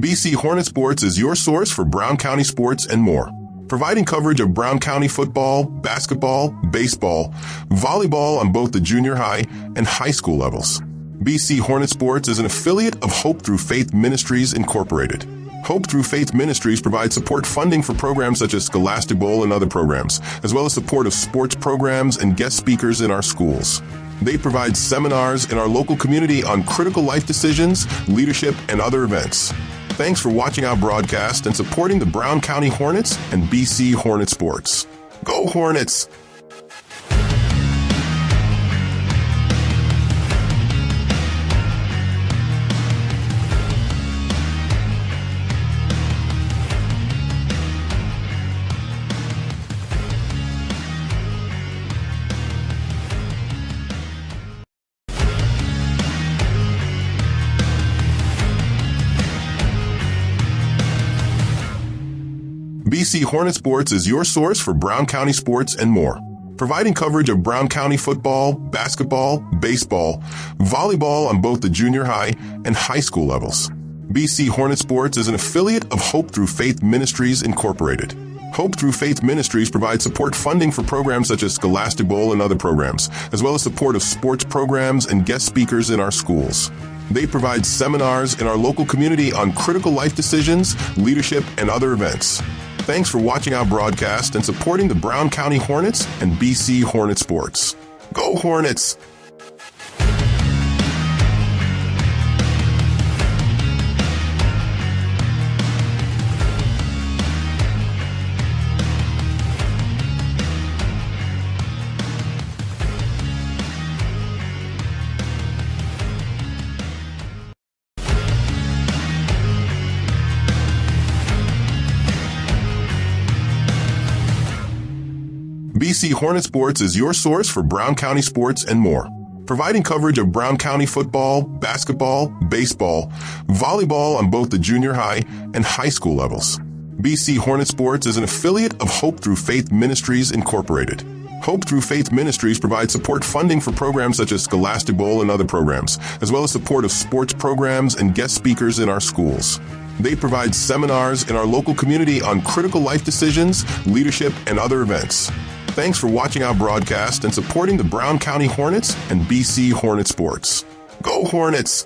BC Hornet Sports is your source for Brown County sports and more, providing coverage of Brown County football, basketball, baseball, volleyball on both the junior high and high school levels. BC Hornet Sports is an affiliate of Hope Through Faith Ministries Incorporated. Hope Through Faith Ministries provides support funding for programs such as Scholastic Bowl and other programs, as well as support of sports programs and guest speakers in our schools. They provide seminars in our local community on critical life decisions, leadership, and other events. Thanks for watching our broadcast and supporting the Brown County Hornets and BC Hornet Sports. Go Hornets! BC Hornet Sports is your source for Brown County sports and more, providing coverage of Brown County football, basketball, baseball, volleyball on both the junior high and high school levels. BC Hornet Sports is an affiliate of Hope Through Faith Ministries Incorporated. Hope Through Faith Ministries provides support funding for programs such as Scholastic Bowl and other programs, as well as support of sports programs and guest speakers in our schools. They provide seminars in our local community on critical life decisions, leadership, and other events. Thanks for watching our broadcast and supporting the Brown County Hornets and BC Hornet Sports. Go Hornets! BC Hornet Sports is your source for Brown County sports and more, providing coverage of Brown County football, basketball, baseball, volleyball on both the junior high and high school levels. BC Hornet Sports is an affiliate of Hope Through Faith Ministries Incorporated. Hope Through Faith Ministries provides support funding for programs such as Scholastic Bowl and other programs, as well as support of sports programs and guest speakers in our schools. They provide seminars in our local community on critical life decisions, leadership, and other events. Thanks for watching our broadcast and supporting the Brown County Hornets and BC Hornet Sports. Go Hornets!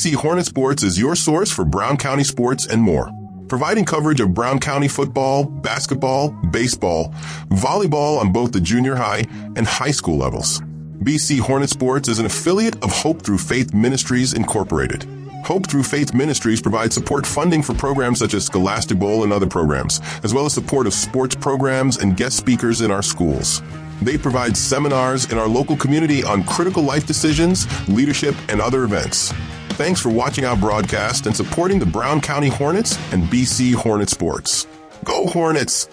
BC Hornet Sports is your source for Brown County sports and more, providing coverage of Brown County football, basketball, baseball, volleyball on both the junior high and high school levels. BC Hornet Sports is an affiliate of Hope Through Faith Ministries Incorporated. Hope Through Faith Ministries provides support funding for programs such as Scholastic Bowl and other programs, as well as support of sports programs and guest speakers in our schools. They provide seminars in our local community on critical life decisions, leadership, and other events. Thanks for watching our broadcast and supporting the Brown County Hornets and BC Hornet Sports. Go Hornets!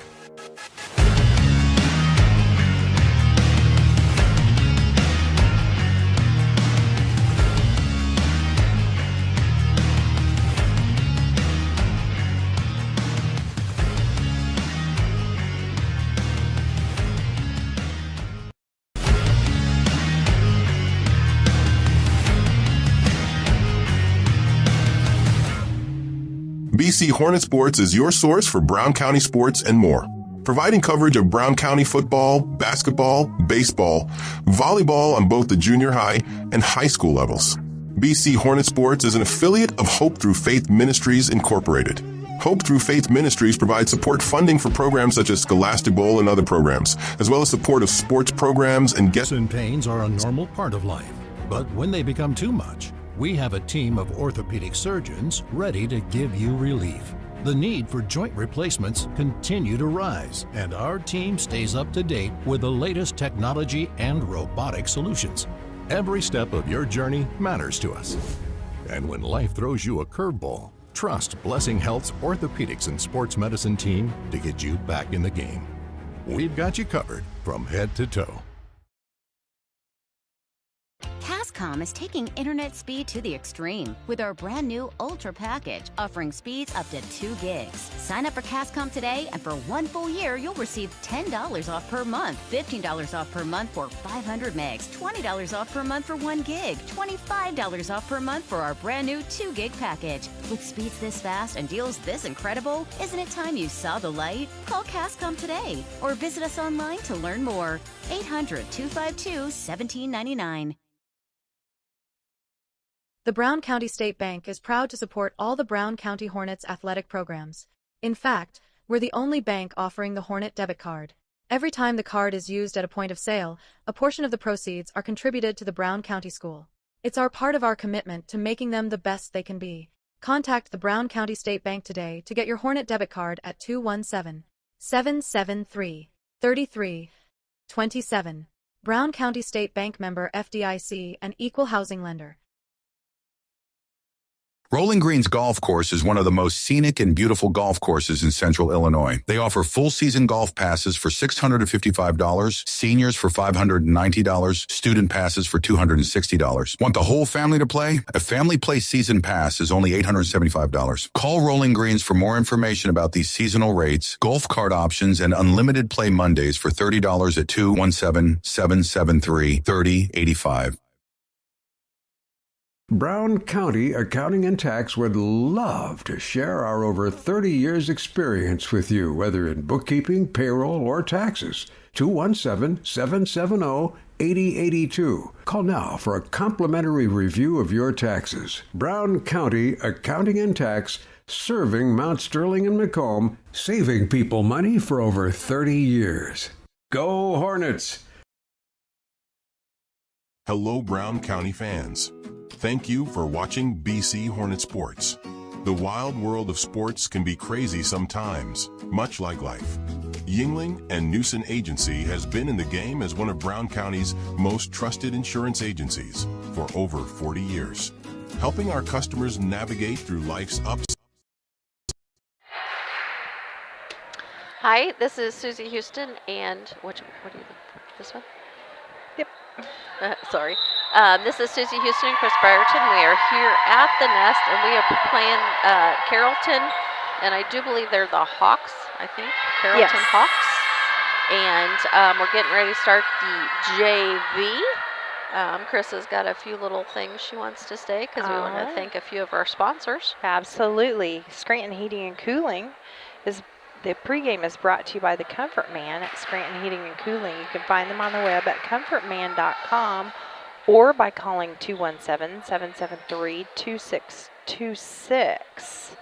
BC Hornet Sports is your source for Brown County sports and more, providing coverage of Brown County football, basketball, baseball, volleyball on both the junior high and high school levels. BC Hornet Sports is an affiliate of Hope Through Faith Ministries Incorporated. Hope Through Faith Ministries provides support funding for programs such as Scholastic Bowl and other programs, as well as support of sports programs and guest. Aches and pains are a normal part of life, but when they become too much, we have a team of orthopedic surgeons ready to give you relief. The need for joint replacements continue to rise, and our team stays up to date with the latest technology and robotic solutions. Every step of your journey matters to us. And when life throws you a curveball, Trust Blessing Health's orthopedics and sports medicine team to get you back in the game. We've got you covered from head to toe. Cascom is taking internet speed to the extreme with our brand new Ultra package offering speeds up to 2 gigs. Sign up for Cascom today, and for 1 full year, you'll receive $10 off per month, $15 off per month for 500 megs, $20 off per month for 1 gig, $25 off per month for our brand new 2 gig package. With speeds this fast and deals this incredible, isn't it time you saw the light? Call Cascom today or visit us online to learn more. 800-252-1799. The Brown County State Bank is proud to support all the Brown County Hornets athletic programs. In fact, we're the only bank offering the Hornet debit card. Every time the card is used at a point of sale, a portion of the proceeds are contributed to the Brown County School. It's part of our commitment to making them the best they can be. Contact the Brown County State Bank today to get your Hornet debit card at 217-773-3327. Brown County State Bank, member FDIC, and equal housing lender. Rolling Greens Golf Course is one of the most scenic and beautiful golf courses in central Illinois. They offer full-season golf passes for $655, seniors for $590, student passes for $260. Want the whole family to play? A Family Play Season Pass is only $875. Call Rolling Greens for more information about these seasonal rates, golf cart options, and unlimited play Mondays for $30 at 217-773-3085. Brown County Accounting and Tax would love to share our over 30 years experience with you, whether in bookkeeping, payroll, or taxes. 217-770-8082. Call now for a complimentary review of your taxes. Brown County Accounting and Tax, serving Mount Sterling and Macomb, saving people money for over 30 years. Go Hornets! Hello, Brown County fans. Thank you for watching BC Hornet Sports. The wild world of sports can be crazy sometimes, much like life. Yingling and Newson Agency has been in the game as one of Brown County's most trusted insurance agencies for over 40 years, helping our customers navigate through life's ups. Hi, this is Susie Houston, and what do you this one? Yep. Sorry. This is Susie Houston and Chris Brierton. We are here at the Nest, and we are playing Carrollton, and I do believe they're the Hawks, I think. Carrollton Yes. Hawks. And we're getting ready to start the JV. Chris has got a few little things she wants to say because we want to thank a few of our sponsors. Absolutely. Scranton Heating and Cooling is the pregame is brought to you by the Comfort Man at Scranton Heating and Cooling. You can find them on the web at comfortman.com or by calling 217-773-2626.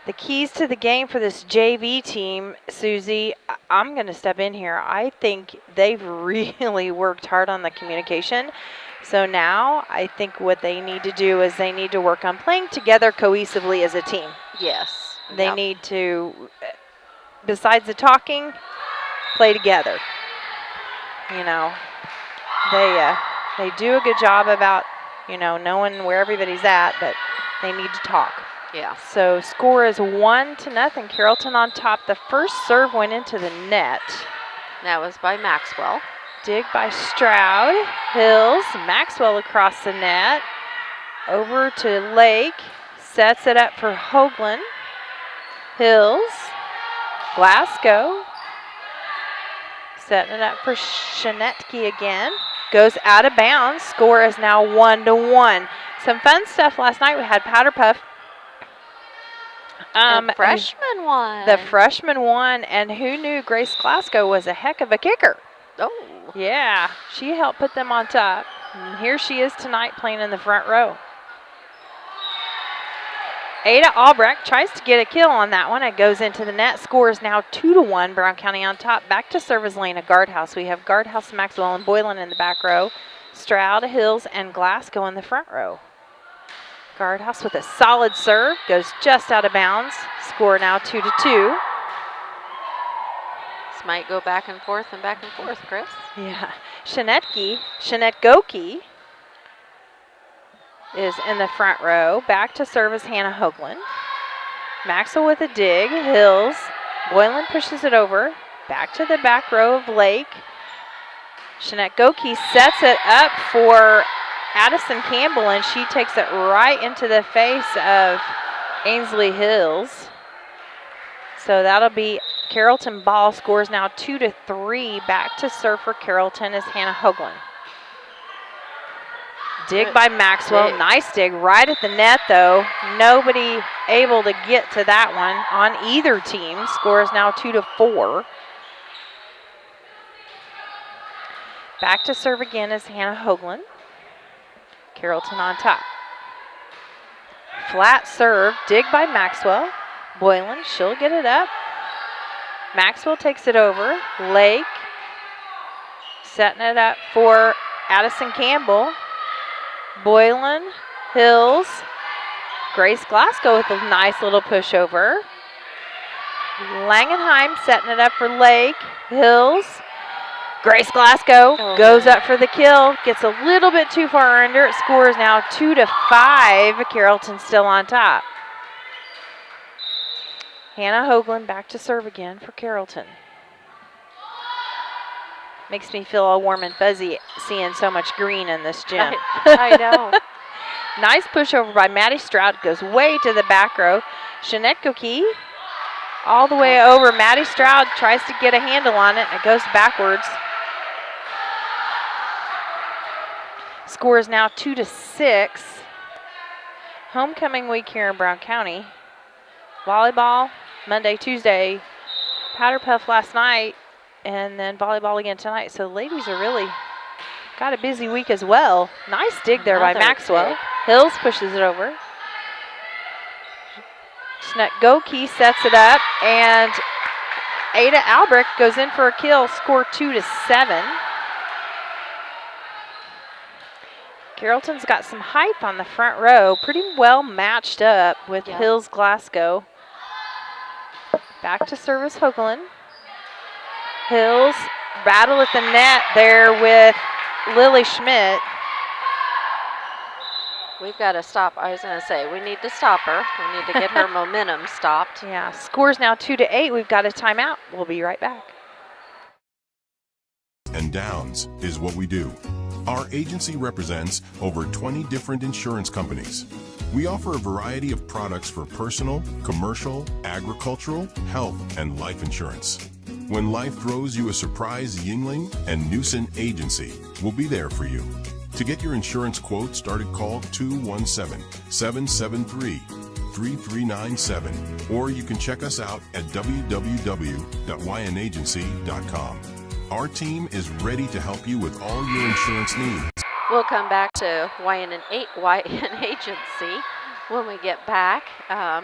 The keys to the game for this JV team, Susie, I'm going to step in here. I think they've really worked hard on the communication. So now I think what they need to do is they need to work on playing together cohesively as a team. Yes. They need to, besides the talking, play together. You know, they do a good job about, you know, knowing where everybody's at, but they need to talk. Yeah. So score is 1-0. Carrollton on top. The first serve went into the net. That was by Maxwell. Dig by Stroud. Hills. Maxwell across the net. Over to Lake. Sets it up for Hoagland. Hills. Glasgow. Setting it up for Shanetke again. Goes out of bounds. Score is now 1-1. Some fun stuff last night. We had Powder Puff. The freshman won. The freshman won, and who knew Grace Glasgow was a heck of a kicker? Oh. Yeah, she helped put them on top. And here she is tonight playing in the front row. Ada Albrecht tries to get a kill on that one. It goes into the net. Score is now 2-1. Brown County on top. Back to service lane of Guardhouse. We have Guardhouse, Maxwell, and Boylan in the back row. Stroud, Hills, and Glasgow in the front row. Guardhouse with a solid serve. Goes just out of bounds. Score now 2-2. This might go back and forth, Chris. Yeah. Shanette Goki is in the front row. Back to service Hannah Hoagland. Maxwell with a dig. Hills. Boylan pushes it over. Back to the back row of Lake. Jeanette Goki sets it up for Addison Campbell, and she takes it right into the face of Ainsley Hills. So that'll be Carrollton ball. Scores now 2-3. Back to serve for Carrollton is Hannah Hoagland. Dig by Maxwell. Nice dig right at the net, though. Nobody able to get to that one on either team. Scores now 2-4. Back to serve again is Hannah Hoagland. Carrollton on top. Flat serve. Dig by Maxwell. Boylan, she'll get it up. Maxwell takes it over. Lake setting it up for Addison Campbell. Boylan, Hills, Grace Glasgow with a nice little pushover. Langenheim setting it up for Lake. Hills, Grace Glasgow goes up for the kill, gets a little bit too far under. It scores now 2-5. Carrollton still on top. Hannah Hoagland back to serve again for Carrollton. Makes me feel all warm and fuzzy seeing so much green in this gym. I know. Nice pushover by Maddie Stroud. Goes way to the back row. Jeanette Goki all the way over. Maddie Stroud tries to get a handle on it. It goes backwards. Score is now 2-6. Homecoming week here in Brown County. Volleyball Monday, Tuesday. Powder puff last night. And then volleyball again tonight. So the ladies are really got a busy week as well. Nice dig there by Maxwell. Dig. Hills pushes it over. Jeanette Goki sets it up. And Ada Albrecht goes in for a kill. Score 2-7. Carrollton's got some height on the front row. Pretty well matched up with Hills Glasgow. Back to service Hoagland. Hills battle at the net there with Lily Schmidt. We've got to stop. I was going to say, we need to stop her. We need to get her momentum stopped. Yeah, scores now 2-8. We've got a timeout. We'll be right back. And Downs is what we do. Our agency represents over 20 different insurance companies. We offer a variety of products for personal, commercial, agricultural, health, and life insurance. When life throws you a surprise Yingling and Newson agency, we'll be there for you. To get your insurance quote started, call 217-773-3397, or you can check us out at www.ynagency.com. Our team is ready to help you with all your insurance needs. We'll come back to YN Agency when we get back.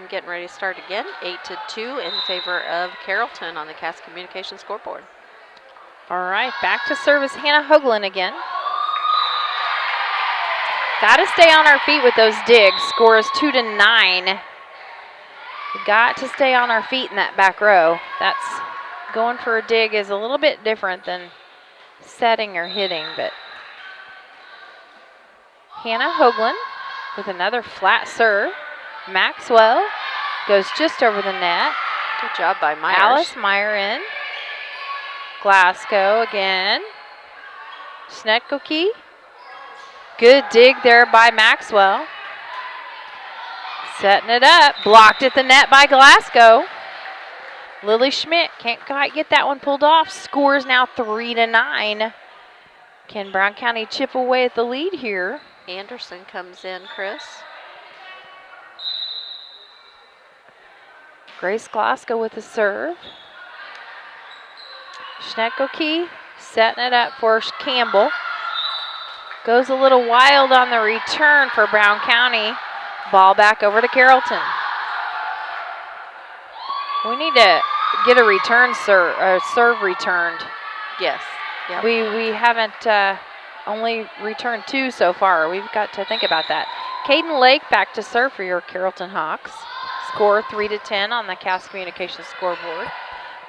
Getting ready to start again, 8-2 in favor of Carrollton on the Cass Communications scoreboard. All right, back to service Hannah Hoagland again. Got to stay on our feet with those digs. Score is 2-9. We got to stay on our feet in that back row. That's going for a dig is a little bit different than setting or hitting, but Hannah Hoagland with another flat serve. Maxwell goes just over the net. Good job by Myers. Alice Meyer in. Glasgow again. Snetkoki. Good dig there by Maxwell. Setting it up. Blocked at the net by Glasgow. Lily Schmidt can't quite get that one pulled off. Scores now 3-9. Can Brown County chip away at the lead here? Anderson comes in, Chris. Grace Glasgow with the serve. Schnetkoki setting it up for Campbell. Goes a little wild on the return for Brown County. Ball back over to Carrollton. We need to get a return serve returned. Yes. Yep. We haven't only returned 2 so far. We've got to think about that. Caden Lake back to serve for your Carrollton Hawks. Score 3-10 on the Cass Communications scoreboard.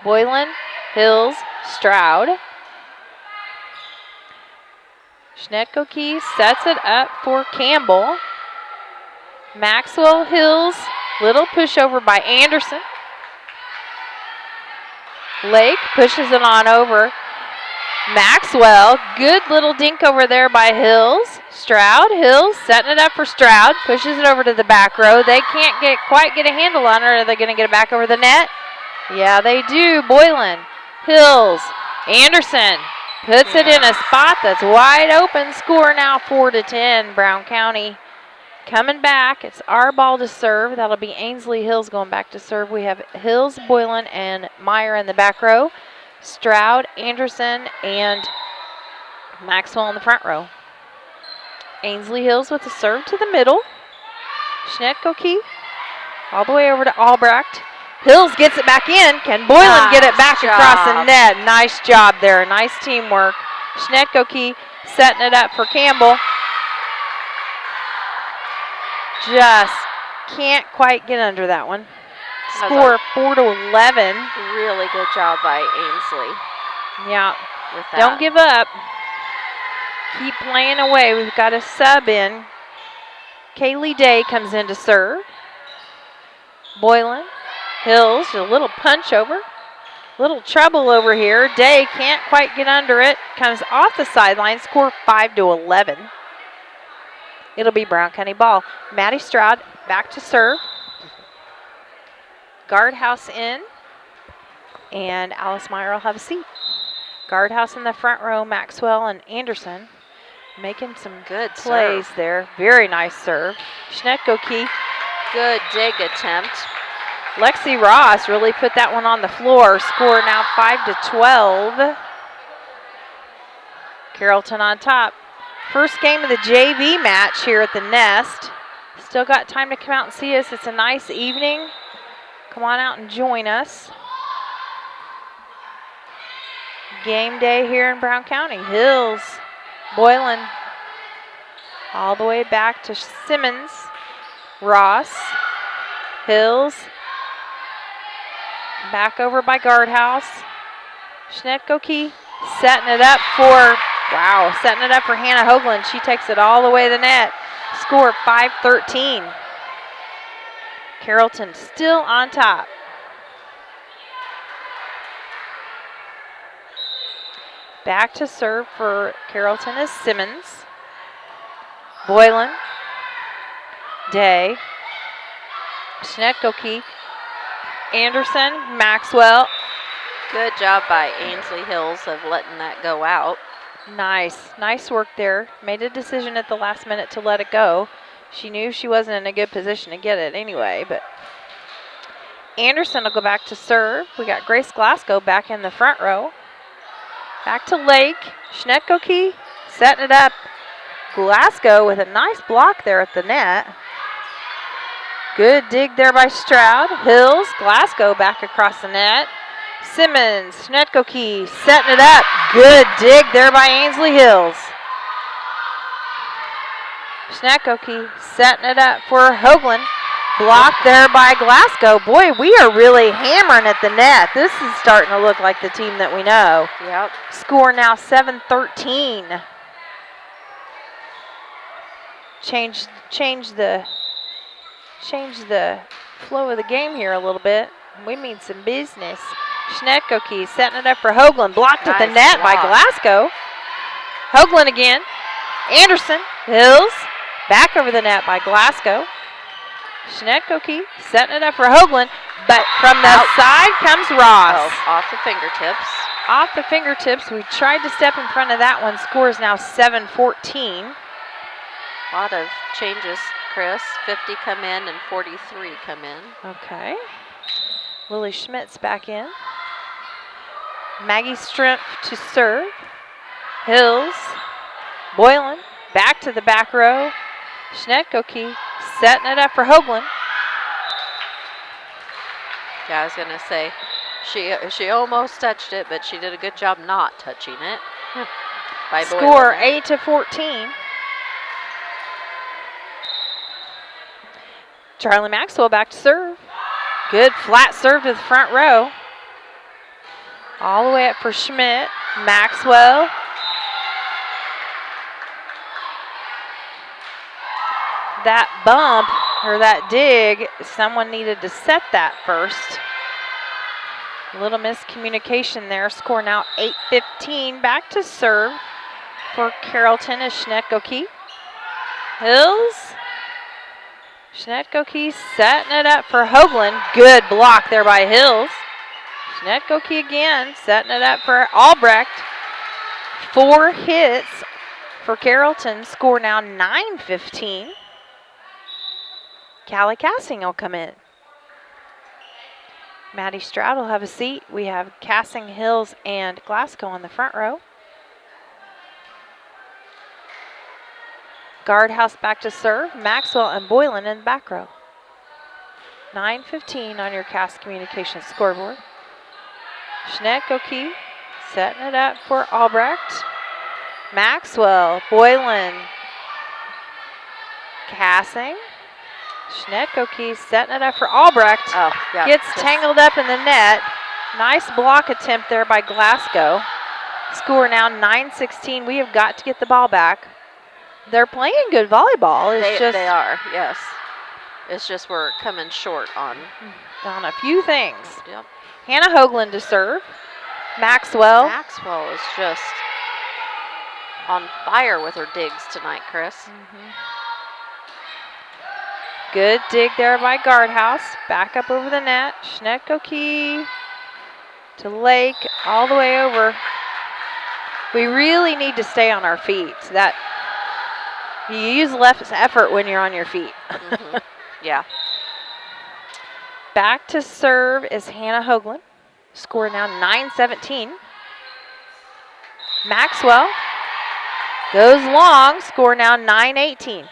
Boylan, Hills, Stroud. Schnetkoki sets it up for Campbell. Maxwell, Hills, Little pushover by Anderson. Lake pushes it on over. Maxwell, good little dink over there by Hills. Stroud, Hills setting it up for Stroud. Pushes it over to the back row. They can't quite get a handle on her. Are they going to get it back over the net? Yeah, they do. Boylan, Hills, Anderson puts it in a spot that's wide open. Score now 4-10. Brown County coming back. It's our ball to serve. That'll be Ainsley Hills going back to serve. We have Hills, Boylan, and Meyer in the back row. Stroud, Anderson, and Maxwell in the front row. Ainsley Hills with the serve to the middle. Schnetkoke all the way over to Albrecht. Hills gets it back in. Can Boylan get it back across the net? Nice job there. Nice teamwork. Schnetkoke setting it up for Campbell. Just can't quite get under that one. Score 4-11. Really good job by Ainsley. Yeah. With that. Don't give up. Keep playing away. We've got a sub in. Kaylee Day comes in to serve. Boylan, Hills, a little punch over. Little trouble over here. Day can't quite get under it. Comes off the sideline. Score 5-11. It'll be Brown County ball. Maddie Stroud back to serve. Guardhouse in. And Alice Meyer will have a seat. Guardhouse in the front row. Maxwell and Anderson making some good plays there. Very nice serve. Schnetkoke. Good dig attempt. Lexi Ross really put that one on the floor. Score now 5-12. Carrollton on top. First game of the JV match here at the Nest. Still got time to come out and see us. It's a nice evening. Come on out and join us. Game day here in Brown County. Hills, Boylan, all the way back to Simmons. Ross, Hills, back over by Guardhouse. Schnetkoke setting it up for, setting it up for Hannah Hoagland. She takes it all the way to the net. Score 5-13. Carrollton still on top. Back to serve for Carrollton is Simmons. Boylan. Day. Schnetkoke. Anderson. Maxwell. Good job by Ainsley Hills of letting that go out. Nice work there. Made a decision at the last minute to let it go. She knew she wasn't in a good position to get it anyway, but Anderson will go back to serve. We got Grace Glasgow back in the front row. Back to Lake. Schnetkoke setting it up. Glasgow with a nice block there at the net. Good dig there by Stroud. Hills, Glasgow back across the net. Simmons, Schnetkoke setting it up. Good dig there by Ainsley Hills. Schnetkoke setting it up for Hoagland. Blocked there by Glasgow. Boy, we are really hammering at the net. This is starting to look like the team that we know. Yep. Score now 7-13. Change the flow of the game here a little bit. We mean some business. Schnetkoke setting it up for Hoagland. Blocked at the net by Glasgow. Hoagland again. Anderson. Hills. Back over the net by Glasgow. Schnetkoke setting it up for Hoagland. But from the side comes Ross. Oh, off the fingertips. Off the fingertips. We tried to step in front of that one. Score is now 7-14. A lot of changes, Chris. 50 come in and 43 come in. Okay. Lily Schmidt's back in. Maggie Strimpf to serve. Hills. Boylan back to the back row. Schnetkoke setting it up for Hoagland. Yeah, I was going to say, she almost touched it, but she did a good job not touching it. By Score 8-14. Charlie Maxwell back to serve. Good flat serve to the front row. All the way up for Schmidt. Maxwell. That bump or that dig. Someone needed to set that first. A little miscommunication there. Score now 8-15. Back to serve for Carrollton is Schnetkoke. Hills. Schnetkoke setting it up for Hoagland. Good block there by Hills. Schnetkoke again setting it up for Albrecht. 4 hits for Carrollton. Score now 9-15. Callie Cassing will come in. Maddie Stroud will have a seat. We have Cassing, Hills, and Glasgow on the front row. Guardhouse back to serve. Maxwell and Boylan in the back row. 9:15 on your Cass Communications scoreboard. Schnetkoke setting it up for Albrecht. Maxwell, Boylan, Cassing. Schnetkoke setting it up for Albrecht. Oh, yeah. Gets tangled up in the net. Nice block attempt there by Glasgow. Score now 9-16. We have got to get the ball back. They're playing good volleyball. They are, yes. It's just we're coming short on a few things. Yep. Hannah Hoagland to serve. Maxwell. Maxwell is just on fire with her digs tonight, Chris. Good dig there by Guardhouse. Back up over the net. Schnetkoke to Lake, all the way over. We really need to stay on our feet. That you use less effort when you're on your feet. Yeah. Back to serve is Hannah Hoagland. Score now 9-17. Maxwell goes long. Score now 9-18.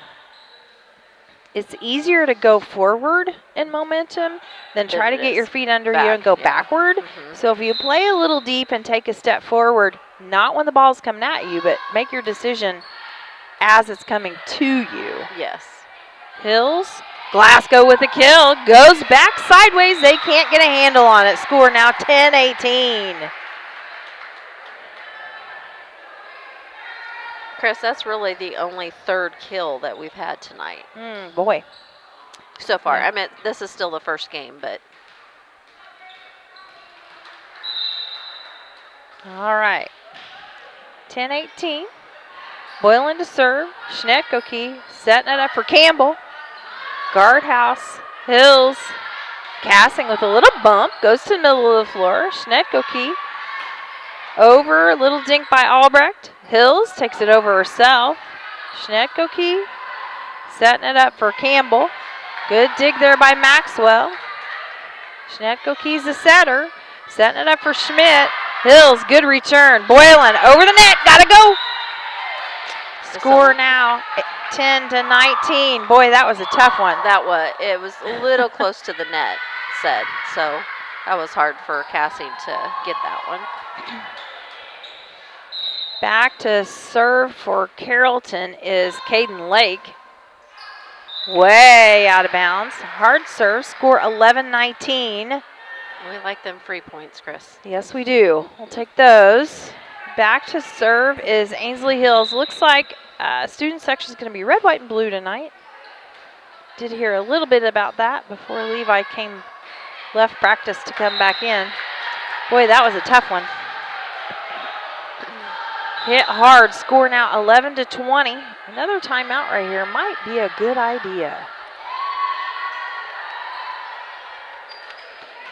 It's easier to go forward in momentum than try to get your feet under you and go backward. So if you play a little deep and take a step forward, not when the ball's coming at you, but make your decision as it's coming to you. Yes. Hills, Glasgow with a kill, goes back sideways. They can't get a handle on it. Score now 10-18. Chris, that's really the only third kill that we've had tonight. Boy. So far. I mean, this is still the first game, but. All right. 10-18. Boylan to serve. Schnetkoke setting it up for Campbell. Guardhouse. Hills. Cassing with a little bump. Goes to the middle of the floor. Schnetkoke over. A little dink by Albrecht. Hills takes it over herself. Schnetkoke setting it up for Campbell. Good dig there by Maxwell. Schnetkoke's the setter. Setting it up for Schmidt. Hills, good return. Boylan over the net. Gotta go. Score now 10-19. Boy, that was a tough one. It was a little close to the net, so that was hard for Cassie to get that one. Back to serve for Carrollton is Caden Lake. Way out of bounds. Hard serve. Score 11-19. We like them free points, Chris. Yes, we do. We'll take those. Back to serve is Ainsley Hills. Looks like student section is going to be red, white, and blue tonight. Did hear a little bit about that before Levi left practice to come back in. Boy, that was a tough one. Hit hard. Score now 11-20. Another timeout right here might be a good idea.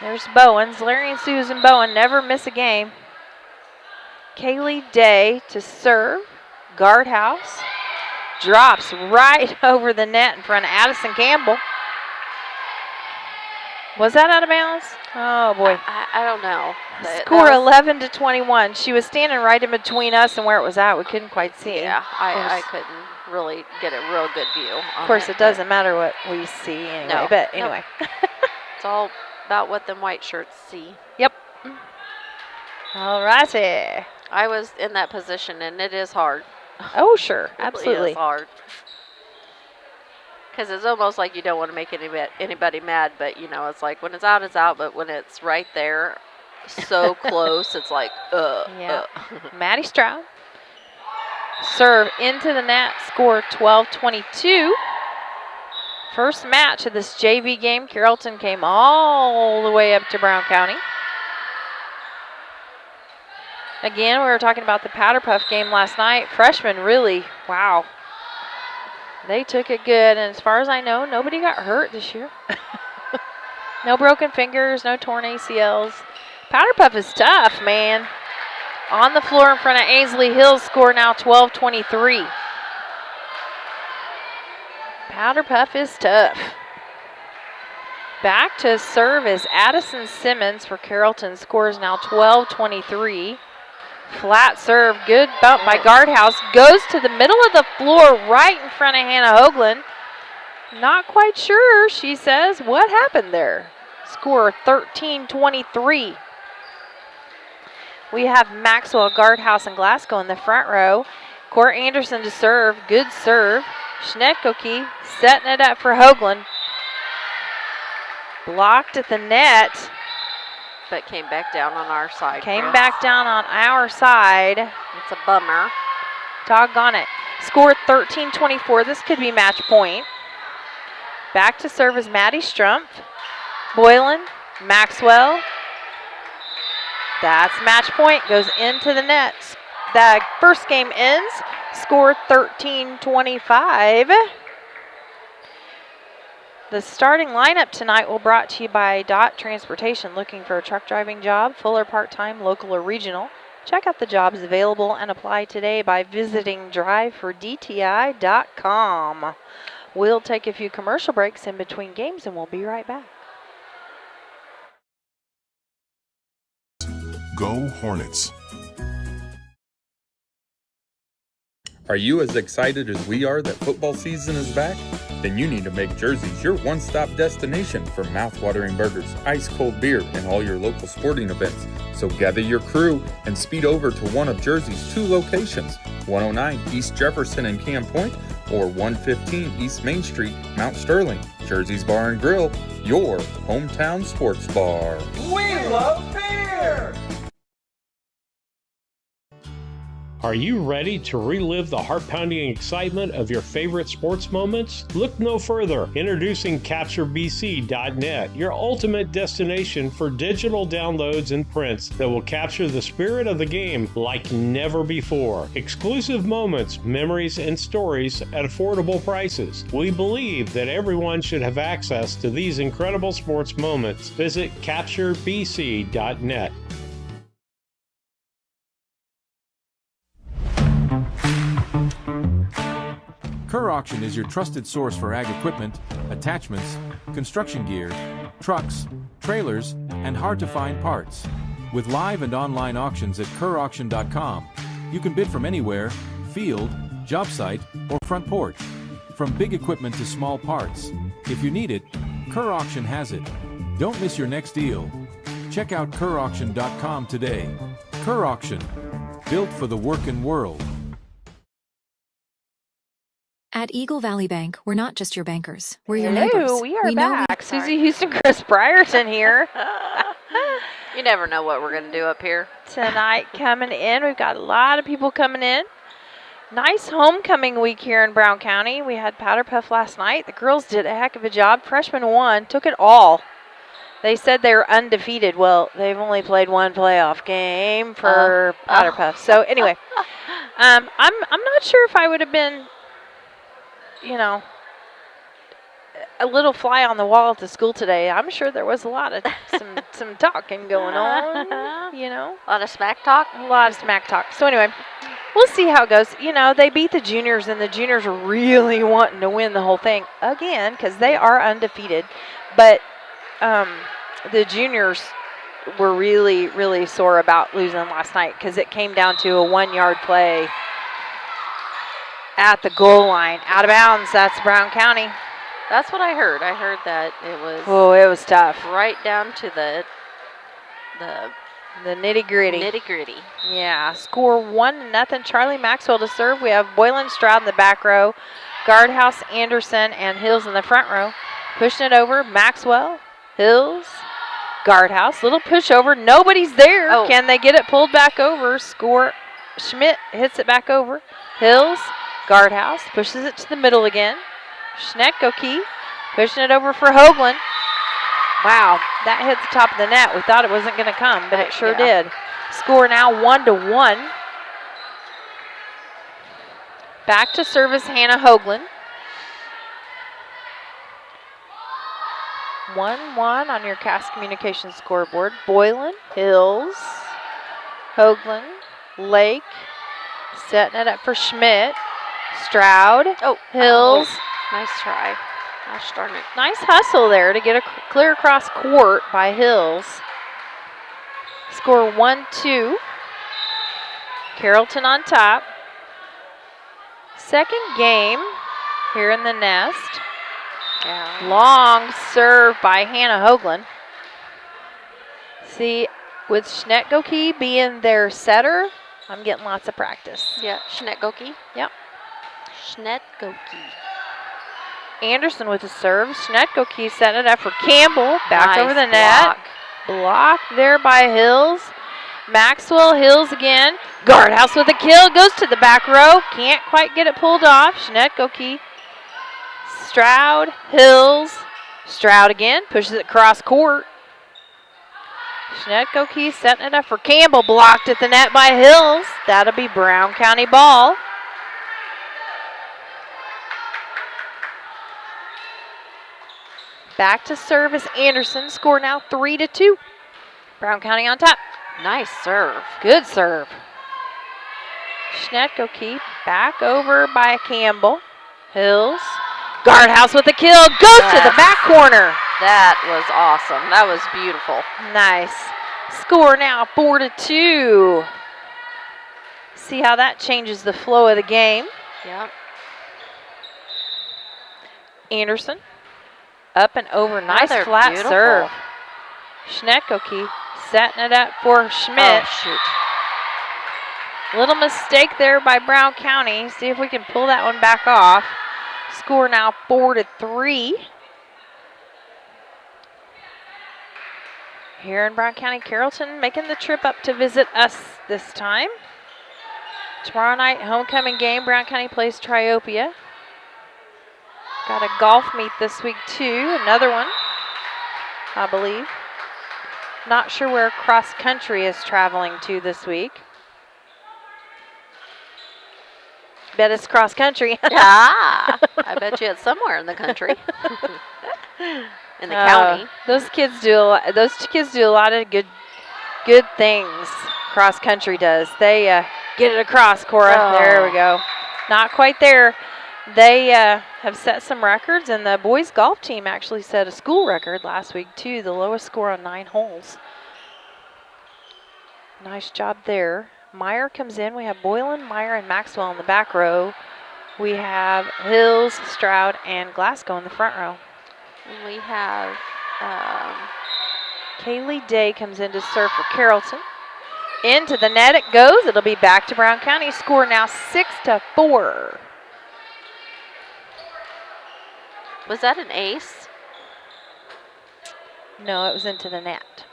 There's Bowens. Larry and Susan Bowen never miss a game. Kaylee Day to serve. Guardhouse. Drops right over the net in front of Addison Campbell. Was that out of bounds? Oh, boy. I don't know. Score 11-21. She was standing right in between us and where it was at. We couldn't quite see. Yeah, I couldn't really get a real good view. Of course, it doesn't matter what we see anyway. No, but anyway. It's all about what them white shirts see. Yep. All righty. I was in that position, and it is hard. Oh, sure. Absolutely. It really is hard. Because it's almost like you don't want to make anybody mad, but, you know, it's like when it's out, it's out. But when it's right there, so close, it's like, Yeah. Maddie Stroud. Serve into the net. Score 12-22. First match of this JV game, Carrollton came all the way up to Brown County. Again, we were talking about the Powder Puff game last night. Freshmen really, wow. They took it good, and as far as I know, nobody got hurt this year. No broken fingers, no torn ACLs. Powder Puff is tough, man. On the floor in front of Ainslie Hills, score now 12-23. Powder Puff is tough. Back to serve is Addison Simmons for Carrollton. Scores now 12-23. Flat serve, good bump by Guardhouse. Goes to the middle of the floor right in front of Hannah Hoagland. Not quite sure, she says, what happened there. Score 13-23. We have Maxwell, Guardhouse, and Glasgow in the front row. Court Anderson to serve, good serve. Schnetkoke setting it up for Hoagland. Blocked at the net. But came back down on our side. Came back down on our side. It's a bummer. Doggone it. Score 13-24. This could be match point. Back to serve is Maddie Strumpf. Boylan, Maxwell. That's match point. Goes into the net. The first game ends. Score 13-25. The starting lineup tonight will be brought to you by DOT Transportation. Looking for a truck driving job, full or part-time, local or regional? Check out the jobs available and apply today by visiting drivefordti.com. We'll take a few commercial breaks in between games and we'll be right back. Go Hornets. Are you as excited as we are that football season is back? Then you need to make Jersey's your one-stop destination for mouth-watering burgers, ice-cold beer, and all your local sporting events. So gather your crew and speed over to one of Jersey's 2 locations, 109 East Jefferson and Camp Point, or 115 East Main Street, Mount Sterling. Jersey's Bar and Grill, your hometown sports bar. We love beer! Are you ready to relive the heart-pounding excitement of your favorite sports moments? Look no further. Introducing CaptureBC.net, your ultimate destination for digital downloads and prints that will capture the spirit of the game like never before. Exclusive moments, memories, and stories at affordable prices. We believe that everyone should have access to these incredible sports moments. Visit CaptureBC.net. Kerr Auction is your trusted source for ag equipment, attachments, construction gear, trucks, trailers, and hard-to-find parts. With live and online auctions at kerrauction.com, you can bid from anywhere, field, job site, or front porch. From big equipment to small parts. If you need it, Kerr Auction has it. Don't miss your next deal. Check out kerrauction.com today. Kerr Auction, built for the working world. At Eagle Valley Bank, we're not just your bankers. We're your Hello, neighbors. we are back. Susie Houston, Chris Brierton here. You never know what we're going to do up here. Tonight coming in, we've got a lot of people coming in. Nice homecoming week here in Brown County. We had Powder Puff last night. The girls did a heck of a job. Freshmen won, took it all. They said they were undefeated. Well, they've only played one playoff game for Powder Puff. So anyway, I'm not sure if I would have been, you know, a little fly on the wall at the school today. I'm sure there was a lot of some talking going on, you know. A lot of smack talk? A lot of smack talk. So anyway, we'll see how it goes. You know, they beat the juniors, and the juniors are really wanting to win the whole thing again because they are undefeated. But the juniors were really, really sore about losing last night because it came down to a 1-yard play at the goal line, out of bounds. That's Brown County. That's what I heard. I heard that it was. Oh, it was tough. Right down to the nitty gritty. Nitty gritty. Yeah. Score 1-0. Charlie Maxwell to serve. We have Boylan Stroud in the back row, Guardhouse, Anderson, and Hills in the front row. Pushing it over. Maxwell, Hills, Guardhouse. Little push over. Nobody's there. Oh. Can they get it pulled back over? Score. Schmidt hits it back over. Hills. Guardhouse pushes it to the middle again. Schnetkoke Pushing it over for Hoagland. Wow, that hit the top of the net. We thought it wasn't going to come, but it sure did. Score now 1-1. Back to service, Hannah Hoagland. 1-1 on your Cass Communications scoreboard. Boylan, Hills, Hoagland, Lake, setting it up for Schmidt. Stroud, Hills. Nice try. Gosh darn it. Nice hustle there to get a clear across court by Hills. Score 1-2. Carrollton on top. Second game here in the nest. Yeah. Long serve by Hannah Hoagland. See, with Schnetgoki being their setter, I'm getting lots of practice. Yeah, Schnetgoki. Yep. Schnetgoki. Anderson with a serve. Schnetgoki setting it up for Campbell. Back Nice over the net. Block there by Hills. Maxwell, Hills again. Guardhouse with a kill. Goes to the back row. Can't quite get it pulled off. Schnetgoki. Stroud, Hills. Stroud again. Pushes it cross court. Schnetgoki setting it up for Campbell. Blocked at the net by Hills. That'll be Brown County ball. Back to service, Anderson. Score now 3-2. Brown County on top. Nice serve. Good serve. Schnetgoki back over by Campbell. Hills. Guardhouse with a kill. Goes to the back corner. That was awesome. That was beautiful. Nice. Score now 4-2. See how that changes the flow of the game. Yep. Anderson. Up and over. Nice flat beautiful. serve. Schnetgoki setting it up for Schmidt. Oh, shoot. Little mistake there by Brown County. See if we can pull that one back off. Score now 4-3. Here in Brown County, Carrollton making the trip up to visit us this time. Tomorrow night, homecoming game. Brown County plays Triopia. Got a golf meet this week too. Another one, I believe. Not sure where cross country is traveling to this week. Bet it's cross country. I bet you it's somewhere in the country. In the county. Those kids do a lot of good things. Cross country does. They get it across, Cora. Oh. There we go. Not quite there. They have set some records, and the boys golf team actually set a school record last week too. The lowest score on 9 holes. Nice job there. Meyer comes in. We have Boylan, Meyer, and Maxwell in the back row. We have Hills, Stroud, and Glasgow in the front row. We have Kaylee Day comes in to serve for Carrollton. Into the net it goes. It'll be back to Brown County. Score now 6-4. Was that an ace? No, it was into the net.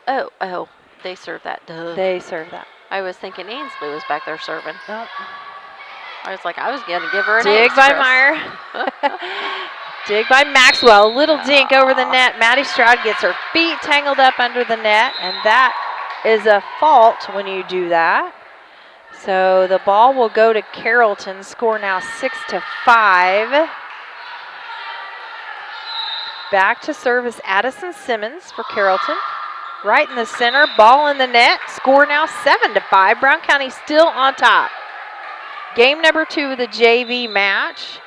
Oh, they served that. Duh. They served that. I was thinking Ainsley was back there serving. Nope. I was like, I was going to give her an Dig ace. by Chris. Meyer. Dig by Maxwell. Little dink over the net. Maddie Stroud gets her feet tangled up under the net, and that is a fault when you do that. So the ball will go to Carrollton. Score now 6-5. Back to service Addison Simmons for Carrollton. Right in the center, ball in the net. Score now 7-5. Brown County still on top. Game number 2 of the JV match.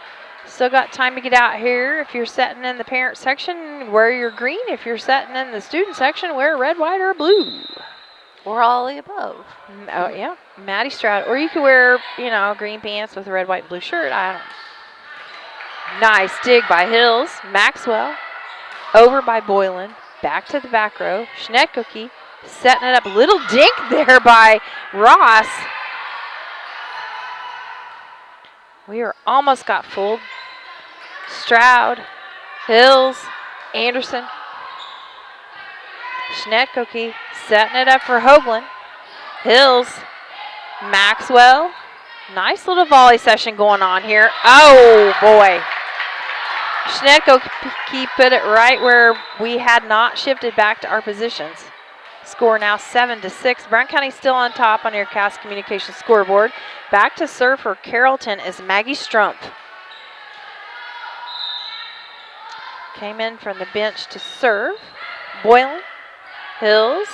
Still got time to get out here. If you're sitting in the parent section, wear your green. If you're sitting in the student section, wear red, white, or blue. Or all the above. Oh, yeah. Maddie Stroud. Or you could wear, green pants with a red, white, and blue shirt. I don't know. Nice dig by Hills. Maxwell. Over by Boylan. Back to the back row. Schnetgoki setting it up. Little dink there by Ross. We are almost got fooled. Stroud, Hills, Anderson. Schnetgoki setting it up for Hoagland. Hills, Maxwell. Nice little volley session going on here. Oh, boy. Schnetko put it right where we had not shifted back to our positions. Score now 7-6. Brown County still on top on your Cass Communications scoreboard. Back to serve for Carrollton is Maggie Strumpf. Came in from the bench to serve. Boylan, Hills,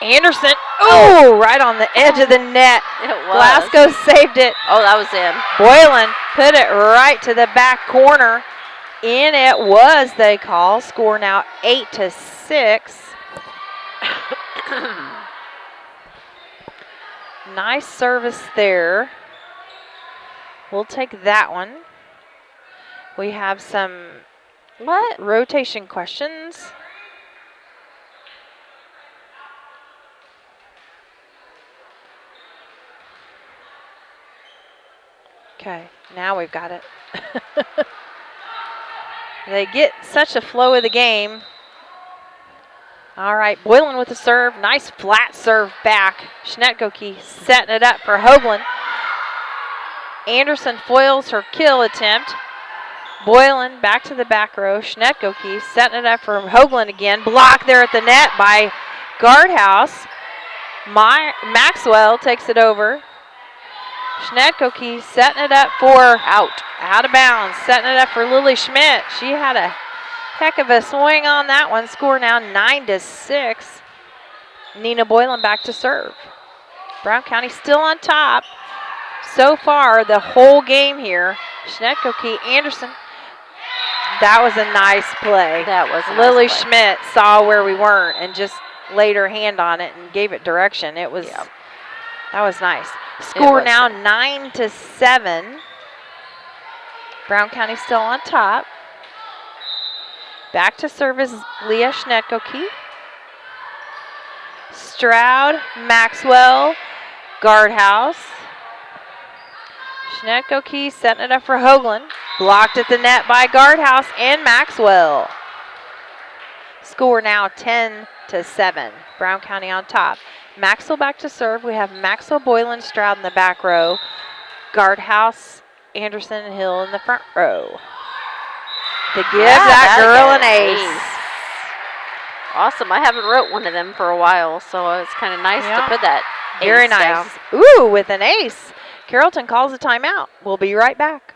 Anderson. Oh, right on the edge of the net. It was. Glasgow saved it. Oh, that was in. Boylan put it right to the back corner. In it was, they call. Score now 8-6. Nice service there. We'll take that one. We have some rotation questions. Okay, now we've got it. They get such a flow of the game. All right, Boylan with the serve. Nice flat serve back. Schnetko setting it up for Hoagland. Anderson foils her kill attempt. Boylan back to the back row. Schnetko setting it up for Hoagland again. Blocked there at the net by Guardhouse. Maxwell takes it over. Schnetko setting it up for out of bounds. Setting it up for Lily Schmidt. She had a heck of a swing on that one. Score now 9-6. Nina Boylan back to serve. Brown County still on top. So far, the whole game here. Schnetko Anderson. That was a nice play. That was a Lily nice play. Schmidt saw where we weren't and just laid her hand on it and gave it direction. It was that was nice. Score now 9-7. Brown County still on top. Back to serve is Leah Schnetko. Stroud, Maxwell, Guardhouse. Schnetko setting it up for Hoagland. Blocked at the net by Guardhouse and Maxwell. Score now 10-7. Brown County on top. Maxwell back to serve. We have Maxwell, Boylan, Stroud in the back row. Guardhouse, Anderson, and Hill in the front row. To give that girl an ace. Awesome. I haven't wrote one of them for a while, so it's kind of nice to put that Very ace nice. down. Ooh, with an ace. Carrollton calls a timeout. We'll be right back.